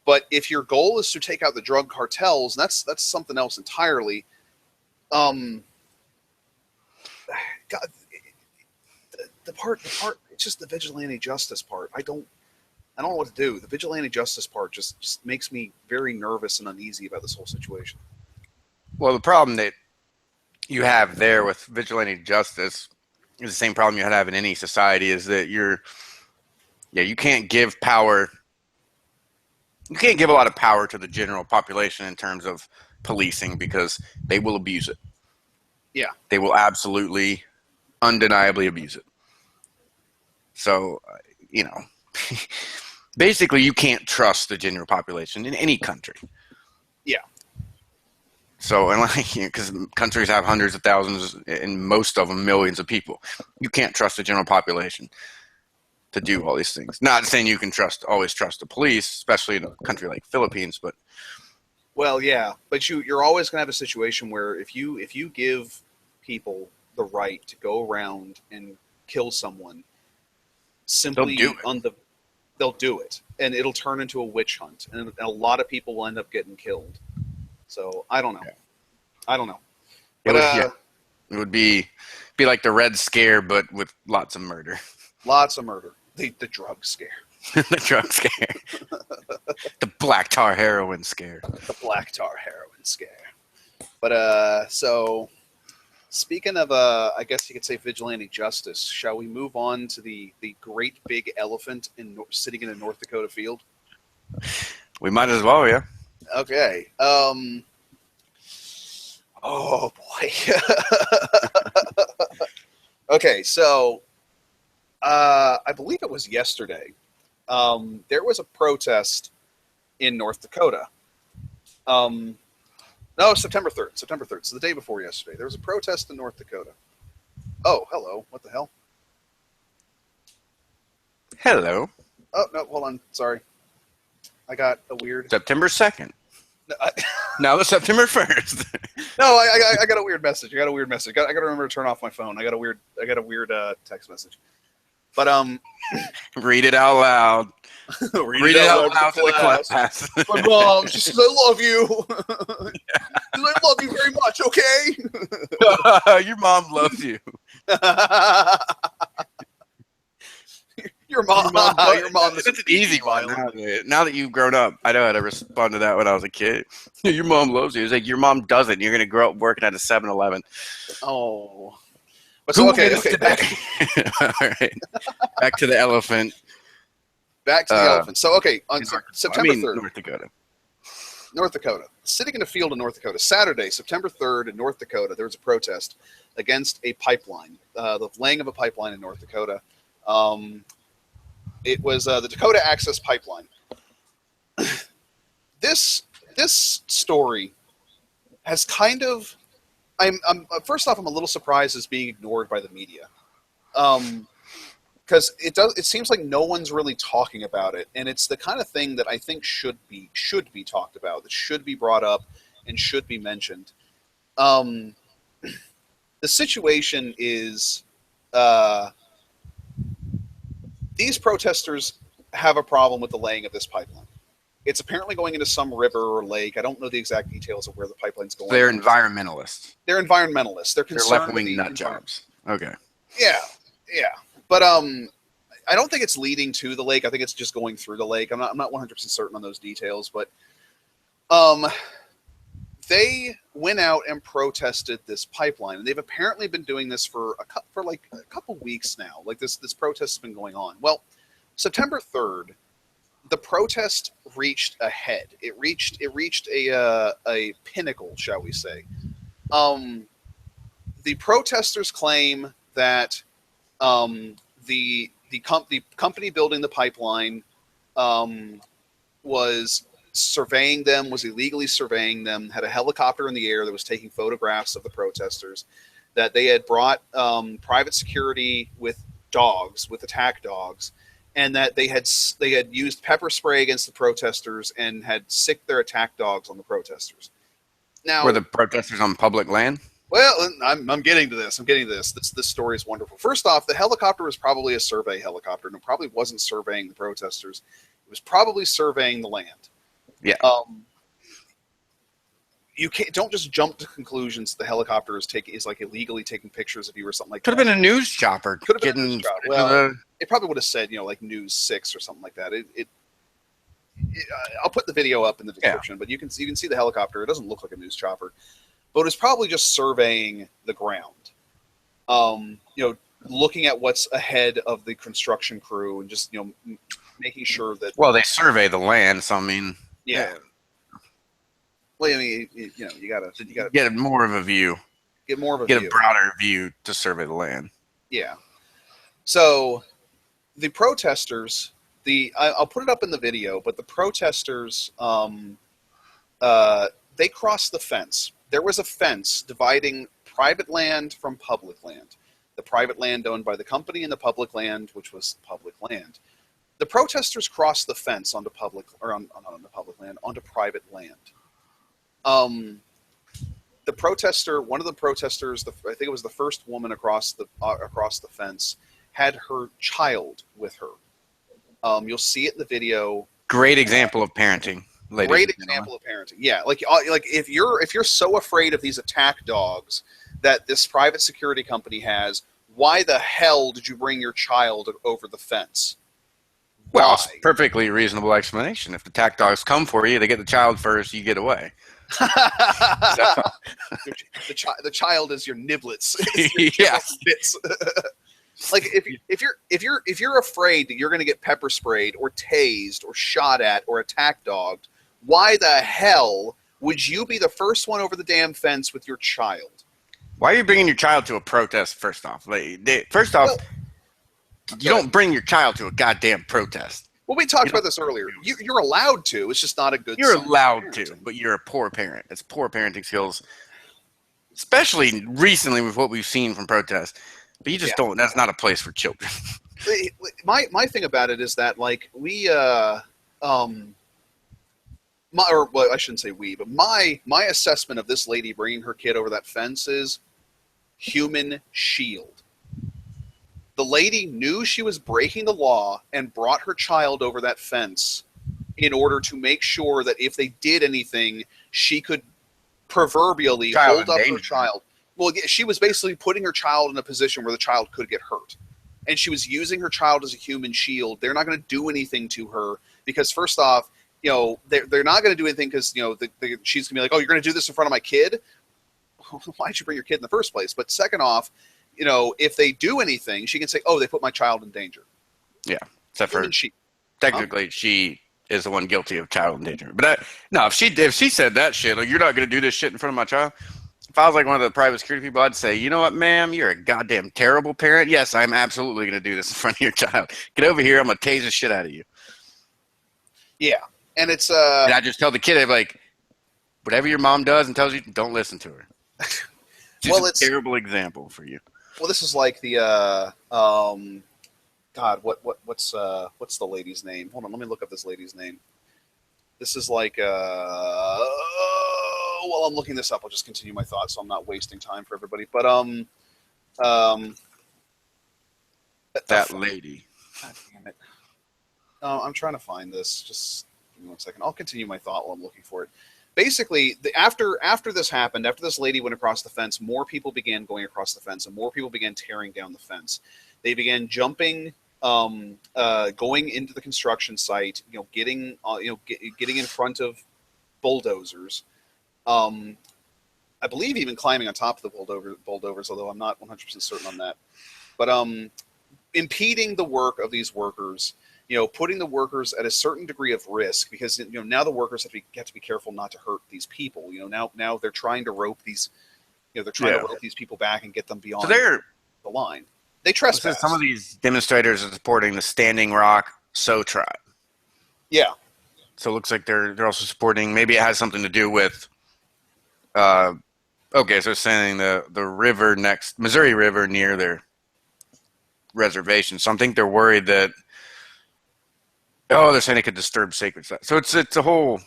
But if your goal is to take out the drug cartels, that's something else entirely. God, the part, it's just the vigilante justice part. I don't know what to do. The vigilante justice part just makes me very nervous and uneasy about this whole situation. Well, the problem that you have there with vigilante justice is the same problem you have in any society, is that you can't give power. You can't give a lot of power to the general population in terms of policing because they will abuse it. Yeah. They will absolutely, undeniably abuse it. So, basically you can't trust the general population in any country. Yeah. So, because countries have hundreds of thousands and most of them millions of people, you can't trust the general population to do all these things. Not saying you can always trust the police, especially in a country like Philippines, but well, yeah, but you're always going to have a situation where if you give people the right to go around and kill someone, simply they'll do it, and it'll turn into a witch hunt, and a lot of people will end up getting killed. So I don't know. Yeah. I don't know. But it would be like the Red Scare, but with lots of murder. Lots of murder. The drug scare. The drug scare. The black tar heroin scare. The black tar heroin scare. But so speaking of I guess you could say vigilante justice, shall we move on to the great big elephant sitting in a North Dakota field? We might as well, yeah. Okay. Oh boy. Okay, so I believe it was yesterday. There was a protest in North Dakota. No, September 3rd. September 3rd. So the day before yesterday. There was a protest in North Dakota. Oh, hello. What the hell? Hello. Oh, no, hold on. Sorry. I got a weird... September 2nd. No, it's September 1st. No, I got a weird message. I got to remember to turn off my phone. I got a weird text message. But read it out loud. read it out loud to the class. My mom, she says, "I love you. I love you very much." Okay. Your mom loves you. Your mom. It's an easy one. Now that you've grown up, I know how to respond to that when I was a kid. Your mom loves you. It's like your mom doesn't. You're going to grow up working at a 7-Eleven. Oh. But so, okay. All right. Back to the elephant. Back to the elephant. So, okay, on September 3rd. North Dakota. North Dakota. Sitting in a field in North Dakota. Saturday, September 3rd in North Dakota, there was a protest against a pipeline, the laying of a pipeline in North Dakota. It was the Dakota Access Pipeline. This story has kind of... I'm first off, I'm a little surprised it's being ignored by the media. Because it seems like no one's really talking about it, and it's the kind of thing that I think should be talked about, that should be brought up and should be mentioned. The situation is these protesters have a problem with the laying of this pipeline. It's apparently going into some river or lake. I don't know the exact details of where the pipeline's going. They're environmentalists. They're environmentalists. They're left-wing nut jobs. Okay. Yeah. But I don't think it's leading to the lake. I think it's just going through the lake. I'm not 100% certain on those details, but they went out and protested this pipeline, and they've apparently been doing this for a couple weeks now. Like this protest has been going on. Well, September 3rd, the protest reached a head. It reached a pinnacle, shall we say? The protesters claim that the company building the pipeline was surveying them, was illegally surveying them, had a helicopter in the air that was taking photographs of the protesters, that they had brought private security with dogs, with attack dogs, and that they had used pepper spray against the protesters and had sicked their attack dogs on the protesters. Now, were the protesters on public land? Well, I'm getting to this. This story is wonderful. First off, the helicopter was probably a survey helicopter, and it probably wasn't surveying the protesters. It was probably surveying the land. Yeah. You don't just jump to conclusions. The helicopter is like illegally taking pictures of you or something like that. Could have been a news chopper. Could have been a news chopper. Well, it probably would have said, like News 6 or something like that. I'll put the video up in the description, but you can see the helicopter. It doesn't look like a news chopper. But it's probably just surveying the ground, looking at what's ahead of the construction crew and just, making sure that... Well, they survey the land, so I mean... Yeah. Well, I mean, you gotta get more of a view. Get more of a view. Get a broader view to survey the land. Yeah. So, the protesters... I'll put it up in the video, but the protesters, they crossed the fence. There was a fence dividing private land from public land. The private land owned by the company and the public land, which was public land. The protesters crossed the fence onto private land. One of the protesters, I think it was the first woman across the fence, had her child with her. You'll see it in the video. Great example of parenting. Great example of parenting. Yeah, like if you're so afraid of these attack dogs that this private security company has, why the hell did you bring your child over the fence? Why? Well, it's a perfectly reasonable explanation. If the attack dogs come for you, they get the child first, you get away. The child is your niblets. Yeah. Like if you're afraid that you're going to get pepper sprayed or tased or shot at or attack dogged, why the hell would you be the first one over the damn fence with your child? Why are you bringing your child to a protest? First off, you don't bring your child to a goddamn protest. Well, we talked about this earlier. You're allowed to. It's just not a good. You're allowed to, but you're a poor parent. It's poor parenting skills, especially recently with what we've seen from protests. But you just don't. That's not a place for children. My thing about it is that I shouldn't say we, but my assessment of this lady bringing her kid over that fence is human shield. The lady knew she was breaking the law and brought her child over that fence in order to make sure that if they did anything, she could proverbially hold up her child. Well, she was basically putting her child in a position where the child could get hurt. And she was using her child as a human shield. They're not going to do anything to her because, first off, they're not going to do anything because, she's going to be like, oh, you're going to do this in front of my kid? Why'd you bring your kid in the first place? But second off, if they do anything, she can say, oh, they put my child in danger. Yeah. Except for technically she is the one guilty of child endangerment. But no, if she said that shit, like, you're not going to do this shit in front of my child. If I was like one of the private security people, I'd say, you know what, ma'am, you're a goddamn terrible parent. Yes, I'm absolutely going to do this in front of your child. Get over here. I'm going to tase the shit out of you. Yeah. And it's and I just tell the kid, like, whatever your mom does and tells you, don't listen to her. Well, it's a terrible example for you. Well, this is like the God, what's the lady's name? Hold on, let me look up this lady's name. This is like while I'm looking this up, I'll just continue my thoughts so I'm not wasting time for everybody. But that lady. God damn it. I'm trying to find this. Just give me 1 second. I'll continue my thought while I'm looking for it. Basically, after this happened, after this lady went across the fence, more people began going across the fence, and more people began tearing down the fence. They began jumping, going into the construction site, getting in front of bulldozers. I believe even climbing on top of the bulldozers, although I'm not 100% certain on that. But impeding the work of these workers. Putting the workers at a certain degree of risk, because now the workers have to be careful not to hurt these people. Now they're trying to rope these, to rope these people back and get them beyond the line. They trespass. Some of these demonstrators are supporting the Standing Rock Sioux tribe. Yeah. So it looks like they're also supporting. Maybe it has something to do with. Okay, so saying the river Missouri River near their reservation. So I think they're worried that. Oh, they're saying it could disturb sacred sites. So it's a whole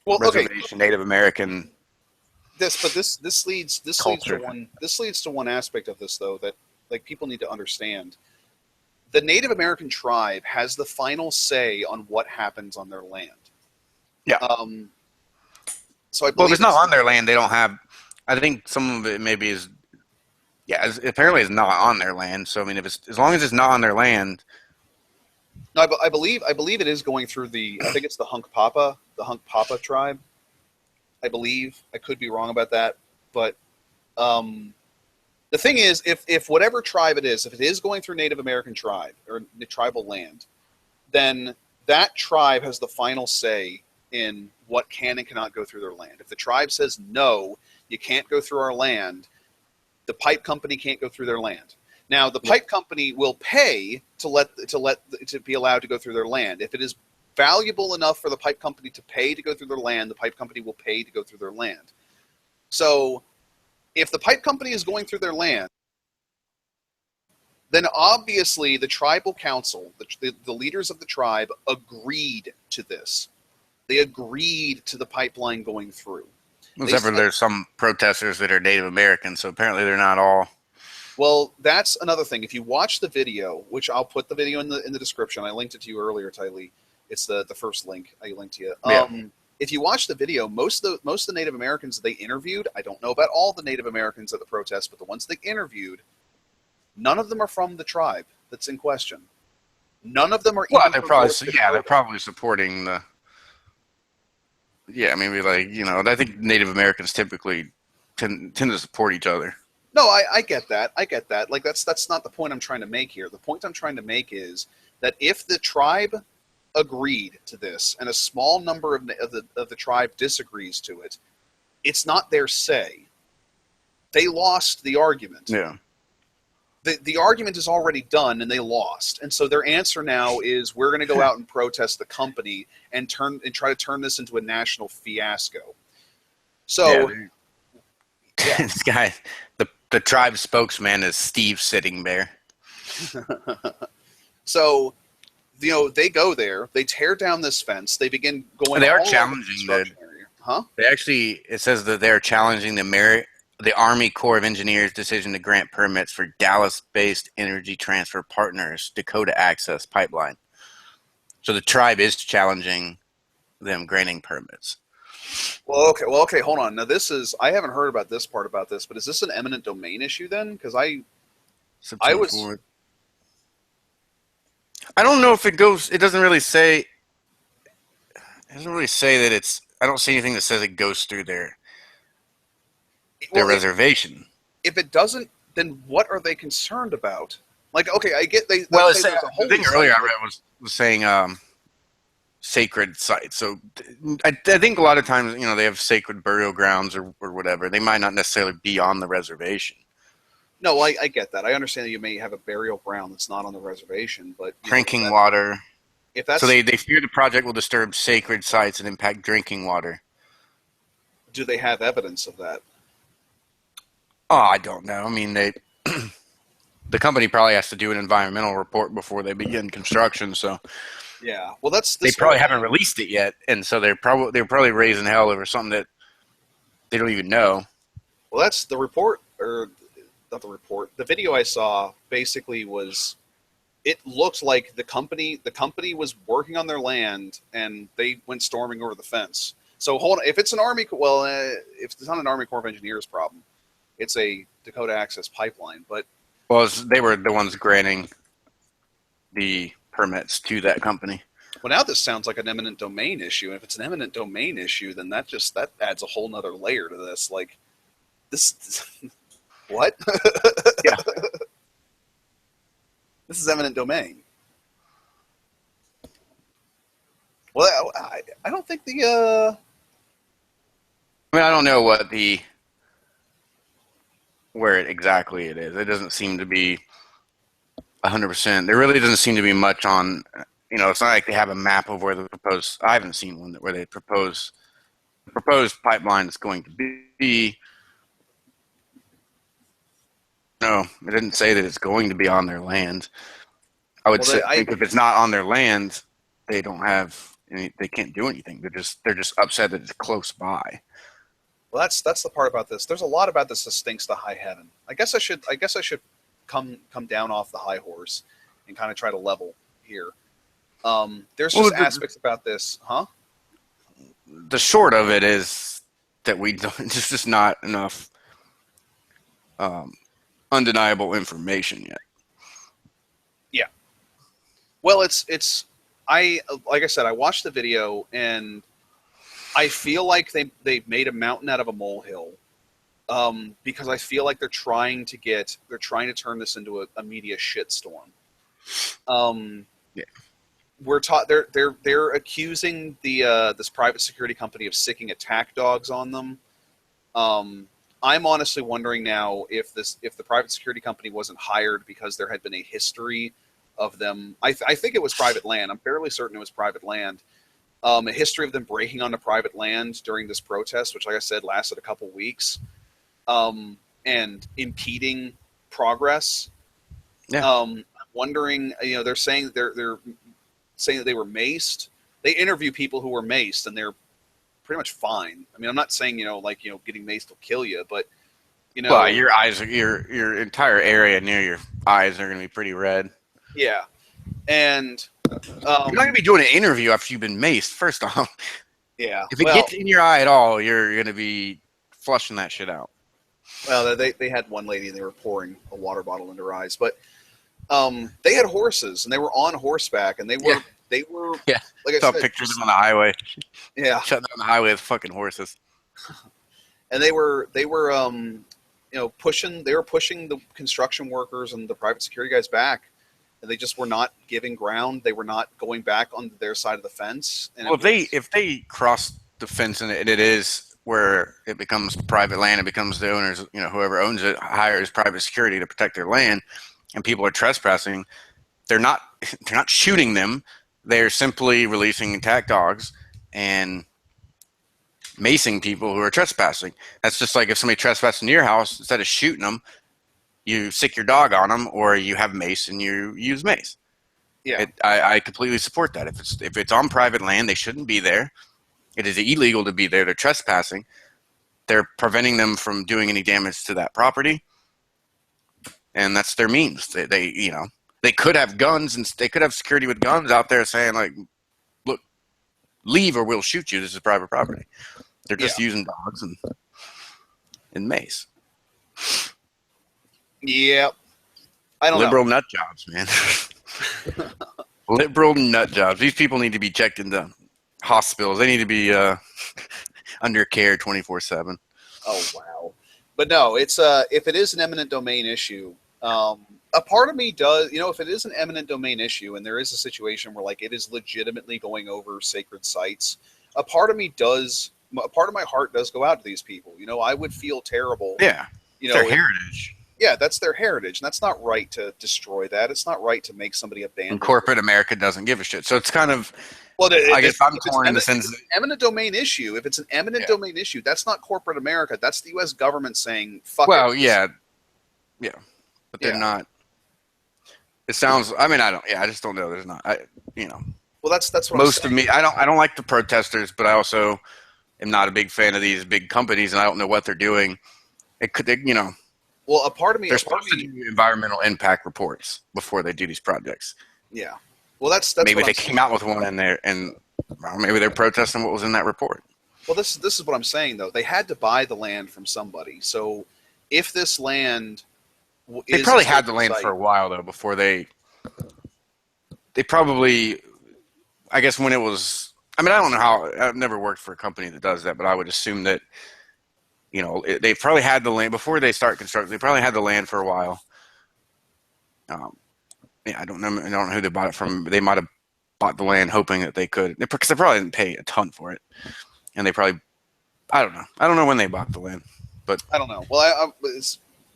reservation, Native American. This leads to one aspect of this, though, that like people need to understand. The Native American tribe has the final say on what happens on their land. Yeah. So I believe if it's not on their land, they don't have. I think some of it maybe is. Yeah, apparently it's not on their land. So I mean, as long as it's not on their land. No, I believe it is going through I think it's the Hunkpapa tribe. I believe. I could be wrong about that, but the thing is, if whatever tribe it is, if it is going through Native American tribe or the tribal land, then that tribe has the final say in what can and cannot go through their land. If the tribe says no, you can't go through our land, the pipe company can't go through their land. Now, the pipe company will pay to be allowed to go through their land. If it is valuable enough for the pipe company to pay to go through their land, the pipe company will pay to go through their land. So, if the pipe company is going through their land, then obviously the tribal council, the leaders of the tribe, agreed to this. They agreed to the pipeline going through. Except for there's some protesters that are Native American, so apparently they're not all. Well, that's another thing. If you watch the video, which I'll put the video in the description, I linked it to you earlier, Ty Lee. It's the first link I linked to you. If you watch the video, most of the Native Americans they interviewed, I don't know about all the Native Americans at the protest, but the ones they interviewed, none of them are from the tribe that's in question. None of them are. Well, they're probably supporting the. Yeah, maybe I think Native Americans typically tend to support each other. No, I get that. Like that's not the point I'm trying to make here. The point I'm trying to make is that if the tribe agreed to this and a small number of the tribe disagrees to it, it's not their say. They lost the argument. Yeah. The argument is already done and they lost. And so their answer now is we're going to go out and protest the company and try to turn this into a national fiasco. So this guy, the tribe spokesman is Steve Sitting Bear. So, they go there, they tear down this fence, they begin going. They are challenging the area. Huh? It says that they're challenging the Army Corps of Engineers' decision to grant permits for Dallas-based Energy Transfer Partners Dakota Access Pipeline. So the tribe is challenging them granting permits. Well, okay. Hold on. Now, I haven't heard about this part about this, but is this an eminent domain issue then? Because I don't know if it goes. It doesn't really say. It doesn't really say that it's. I don't see anything that says it goes through their reservation. If it doesn't, then what are they concerned about? Like, okay, I get they. Well, the thing earlier I read was saying sacred sites. So I think a lot of times, they have sacred burial grounds or whatever. They might not necessarily be on the reservation. No, I get that. I understand that you may have a burial ground that's not on the reservation, but drinking water. If that's, so they fear the project will disturb sacred sites and impact drinking water. Do they have evidence of that? Oh, I don't know. I mean, the company probably has to do an environmental report before they begin construction. So yeah, well, they probably haven't released it yet, and so they're probably raising hell over something that they don't even know. Well, that's the report, or not the report. The video I saw basically was, it looked like the company was working on their land and they went storming over the fence. So hold on, if it's an Army, if it's not an Army Corps of Engineers problem, it's a Dakota Access Pipeline. But they were the ones granting the permits to that company. Well, now this sounds like an eminent domain issue, and if it's an eminent domain issue, then that adds a whole nother layer to this. Like this, what? Yeah, this is eminent domain. Well, I don't think the. I mean, I don't know where exactly it is. It doesn't seem to be 100%. There really doesn't seem to be much on. It's not like they have a map of where the proposed. I haven't seen one where they proposed pipeline is going to be. No, it didn't say that it's going to be on their land. I would think if it's not on their land, they don't have any. They can't do anything. They're just upset that it's close by. Well, that's the part about this. There's a lot about this that stinks to high heaven. I guess I should come down off the high horse and kind of try to level here. There's just aspects about this, huh? The short of it is that there's just not enough undeniable information yet. Yeah. Well, like I said, I watched the video and I feel like they've made a mountain out of a molehill, because I feel like they're trying to turn this into a media shitstorm. Yeah. They're accusing this private security company of sicking attack dogs on them. I'm honestly wondering now if the private security company wasn't hired because there had been a history of them. I think it was private land. I'm fairly certain it was private land. A history of them breaking onto private land during this protest, which, like I said, lasted a couple weeks, and impeding progress. Yeah. I'm wondering, they're saying they're saying that they were maced. They interview people who were maced, and they're pretty much fine. I mean, I'm not saying getting maced will kill you, but well, your eyes, your entire area near your eyes are going to be pretty red. Yeah, and you're not going to be doing an interview after you've been maced. First off, yeah. If it gets in your eye at all, you're going to be flushing that shit out. Well, they had one lady and they were pouring a water bottle into her eyes, but they had horses and they were on horseback and they were yeah. Like I saw said, pictures of them on the highway. Yeah, shutting down the highway with fucking horses. And they were pushing the construction workers and the private security guys back. And they just were not giving ground. They were not going back on their side of the fence. And well, if they cross the fence and it is where it becomes private land, it becomes the owners, whoever owns it hires private security to protect their land, and people are trespassing, they're not shooting them. They're simply releasing attack dogs and macing people who are trespassing. That's just like if somebody trespasses in your house, instead of shooting them, you sick your dog on them, or you have mace and you use mace. Yeah, I completely support that. If it's on private land, they shouldn't be there. It is illegal to be there. They're trespassing. They're preventing them from doing any damage to that property, and that's their means. They could have guns and they could have security with guns out there saying like, "Look, leave or we'll shoot you. This is private property." They're just using dogs and mace. Yep. I don't know. Liberal nut jobs, man. Liberal nut jobs. These people need to be checked into hospitals. They need to be under care 24/7. Oh wow! But no, it's if it is an eminent domain issue, a part of me does, if it is an eminent domain issue and there is a situation where like it is legitimately going over sacred sites, a part of my heart does go out to these people. I would feel terrible. Yeah. Their heritage. Yeah, that's their heritage, and that's not right to destroy that. It's not right to make somebody abandon. And corporate America doesn't give a shit. So it's kind of, I guess I'm torn in the sense that eminent domain issue. If it's an eminent domain issue, that's not corporate America. That's the U.S. government saying, "Fuck it." Well, yeah, but they're not. It sounds. I mean, I don't. Yeah, I just don't know. There's not. Well, that's what most of me. I don't like the protesters, but I also am not a big fan of these big companies, and I don't know what they're doing. It could, Well, a part of me. They're supposed to do environmental impact reports before they do these projects. Yeah. Well, that's maybe they came out with one in there, and maybe they're protesting what was in that report. Well, this is what I'm saying though. They had to buy the land from somebody. So, if this land, they probably had the land for a while though before they probably. I guess when it was. I mean, I don't know how. I've never worked for a company that does that, but I would assume that. They probably had the land before they start construction. They probably had the land for a while. I don't know. I don't know who they bought it from. They might have bought the land hoping that they could, because they probably didn't pay a ton for it. And they probably, I don't know. I don't know when they bought the land, but I don't know. Well,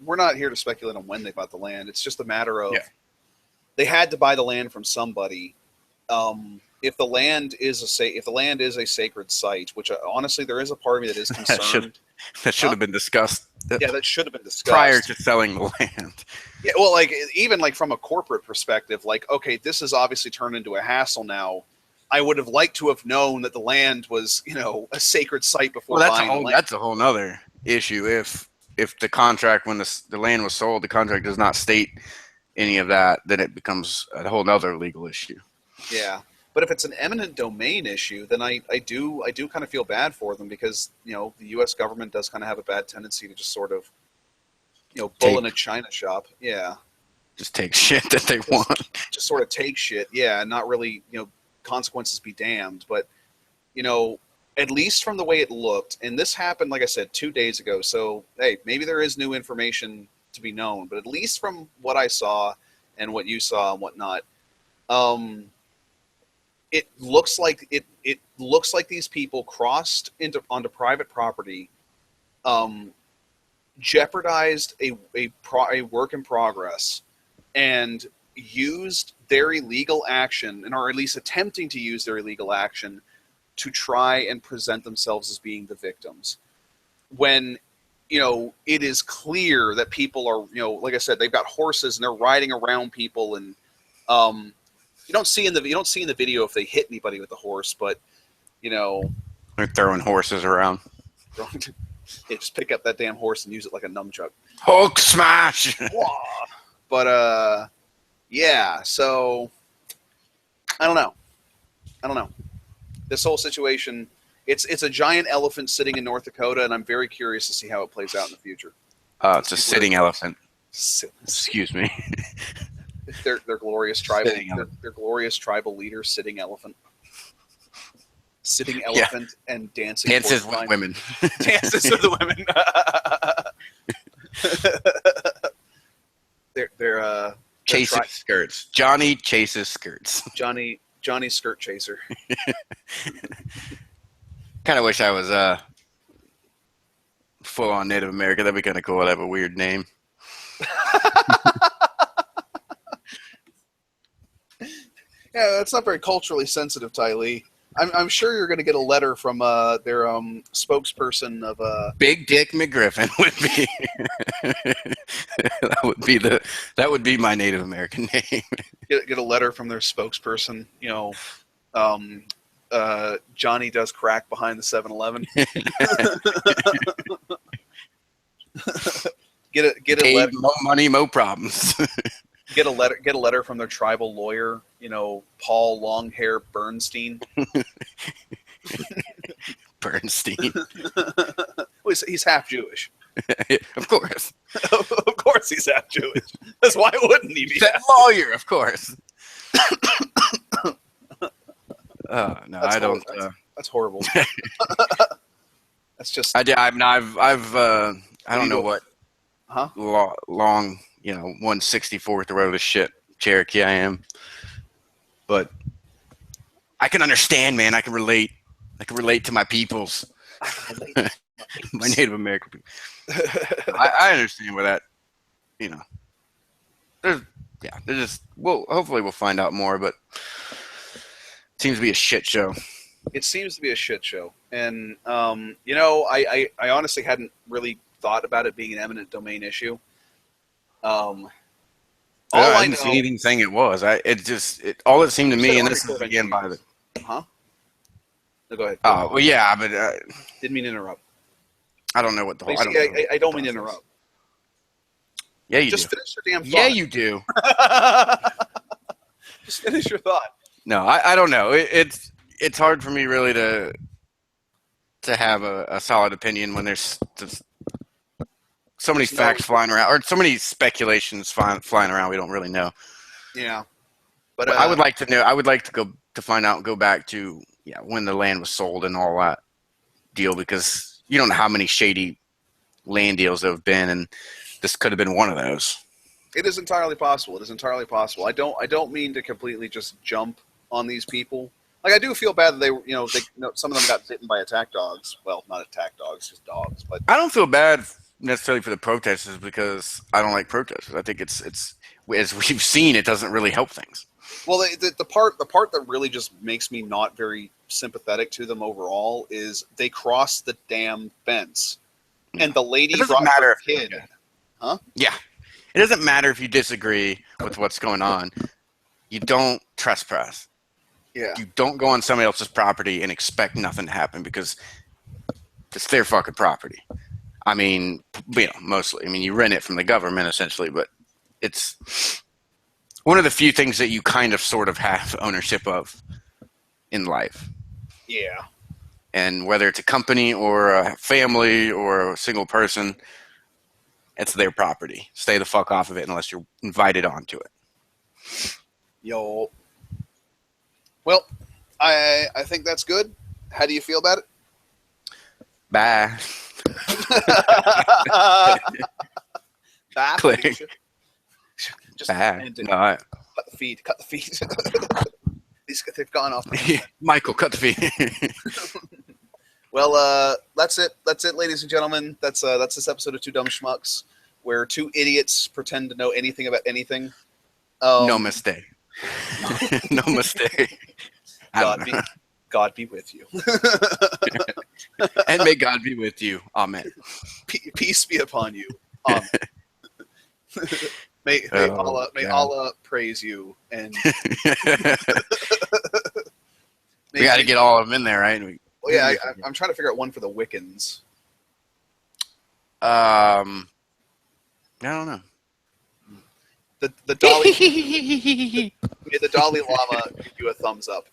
we're not here to speculate on when they bought the land. It's just a matter of they had to buy the land from somebody. If the land is a sacred site, which honestly there is a part of me that is concerned. That should have been discussed. That should have been discussed prior to selling the land. Yeah, well, even from a corporate perspective, okay, this has obviously turned into a hassle now. I would have liked to have known that the land was, a sacred site before buying the land. That's a whole nother issue. If the contract, when the land was sold, the contract does not state any of that, then it becomes a whole nother legal issue. Yeah. But if it's an eminent domain issue, then I do kind of feel bad for them because, the U.S. government does kind of have a bad tendency to just sort of, bull in a china shop. Yeah. Just take shit that they want. Just sort of take shit. Yeah. And not really, consequences be damned. But, at least from the way it looked, and this happened, like I said, 2 days ago. So, hey, maybe there is new information to be known. But at least from what I saw and what you saw and whatnot, it looks like these people crossed onto private property, jeopardized a work in progress, and used their illegal action, or at least attempting to use their illegal action, to try and present themselves as being the victims. When it is clear that people are, like I said, they've got horses and they're riding around people and. You don't see in the video if they hit anybody with the horse, but they're throwing horses around. Just pick up that damn horse and use it like a nunchuck. Hulk smash. But yeah. So I don't know. This whole situation, it's a giant elephant sitting in North Dakota, and I'm very curious to see how it plays out in the future. It's a sitting elephant. Excuse me. Their glorious tribal leader, sitting elephant and dancing. Dances with women. Dances with the women. they're chasing skirts. Johnny chases skirts. Johnny skirt chaser. Kind of wish I was full on Native American. That'd be kind of cool. I'd have a weird name. Yeah, that's not very culturally sensitive, Ty Lee. I'm sure you're going to get a letter from their spokesperson of Big Dick McGriffin would be that would be my Native American name. Get a letter from their spokesperson. Johnny does crack behind the 7-Eleven. Get a letter. Mo money, mo problems. Get a letter from their tribal lawyer, Paul Longhair Bernstein. Bernstein. Well, he's half Jewish. Of course. Of course he's half Jewish. That's why wouldn't he be? That lawyer, of course. No, that's I don't. That's horrible. That's just. I don't know what. Huh? Long 164th or whatever the shit Cherokee I am. But I can understand, man. I can relate. I can relate to my peoples. My Native American people. I understand where that, there's just, hopefully we'll find out more, but it seems to be a shit show. It seems to be a shit show. And, I honestly hadn't really thought about it being an eminent domain issue. I didn't see anything saying it was. All it seemed to me, and this is again by the... Huh? No, go ahead. Oh, well, yeah, but... didn't mean to interrupt. I don't know what the whole... I don't mean to interrupt. Yeah, you Just do. finish your damn thought. Yeah, you do. Just finish your thought. No, I don't know. It's hard for me really to have a solid opinion when there's so many facts flying around, or so many speculations flying around. We don't really know. Yeah, but I would like to know. I would like to find out and go back to when the land was sold and all that deal, because you don't know how many shady land deals there have been, and this could have been one of those. It is entirely possible. I don't mean to completely just jump on these people. Like, I do feel bad that they some of them got bitten by attack dogs. Well, not attack dogs, just dogs. But I don't feel bad necessarily for the protesters, because I don't like protesters. I think it's as we've seen, it doesn't really help things. Well, the part that really just makes me not very sympathetic to them overall is they crossed the damn fence, and the lady brought her kid. Huh? Yeah. It doesn't matter if you disagree with what's going on. You don't trespass. Yeah. You don't go on somebody else's property and expect nothing to happen, because it's their fucking property. I mean, mostly. I mean, you rent it from the government essentially, but it's one of the few things that you kind of sort of have ownership of in life. Yeah. And whether it's a company or a family or a single person, it's their property. Stay the fuck off of it unless you're invited onto it. Yo. Well, I think that's good. How do you feel about it? Bye. Bye. Click. Just bye. No, cut the feed. Cut the feed. They've gone off. Michael, cut the feed. Well, that's it. That's it, ladies and gentlemen. That's this episode of Two Dumb Schmucks, where two idiots pretend to know anything about anything. No mistake. No mistake. God be with you. And may God be with you. Amen. Peace be upon you. Amen. May Allah praise you. And we got to get all of them in there, right? Well, yeah, I'm trying to figure out one for the Wiccans. I don't know. The Dalai may the Dalai Lama give you a thumbs up.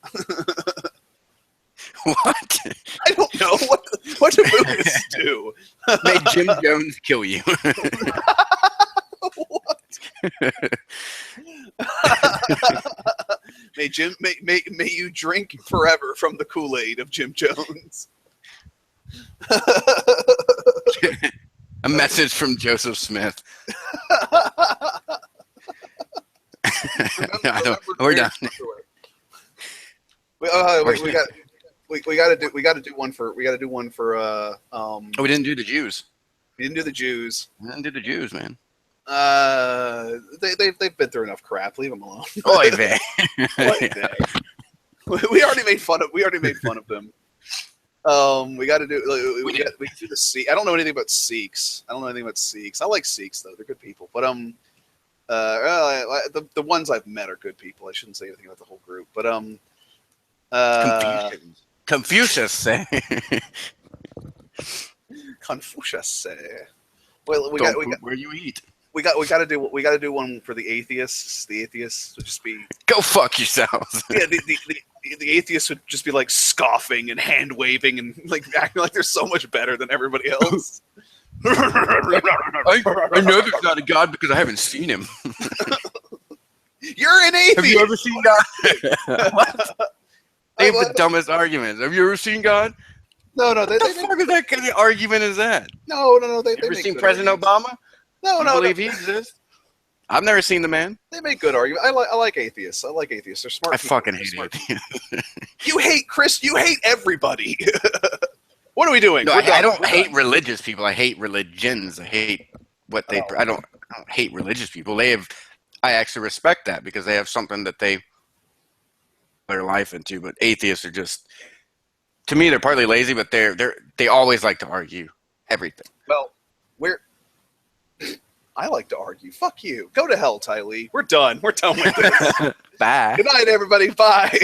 What? I don't know. What do Buddhists do? May Jim Jones kill you. What? May you drink forever from the Kool-Aid of Jim Jones. A message from Joseph Smith. We're done. We got to do one for. We didn't do the Jews. We didn't do the Jews. We didn't do the Jews, man. They've been through enough crap. Leave them alone. Oy vey. We already made fun of them. We got to do. We can do the Sikh. I don't know anything about Sikhs. I like Sikhs though. They're good people. But the ones I've met are good people. I shouldn't say anything about the whole group. But Confucius say. Confucius say. Well, where you eat. We got to do one for the atheists. The atheists would just be go fuck yourselves. Yeah, the atheists would just be like scoffing and hand waving and like acting like they're so much better than everybody else. I know there's not a God because I haven't seen him. You're an atheist. Have you ever seen God? What? They have the dumbest arguments. Have you ever seen God? No. What the fuck is that kind of argument is that? No. They ever seen President Obama? No. Believe he exists? I've never seen the man. They make good arguments. I like atheists. I like atheists. They're smart. I fucking hate atheists. You hate Chris. You hate everybody. What are we doing? No, I don't hate religious people. I hate religions. I hate what they. I don't hate religious people. They have. I actually respect that because they have something that they their life into. But atheists are just, to me, they're partly lazy, but they always like to argue everything. Well, I like to argue. Fuck you. Go to hell, Ty Lee. We're done. We're done with this. Bye. Good night, everybody. Bye.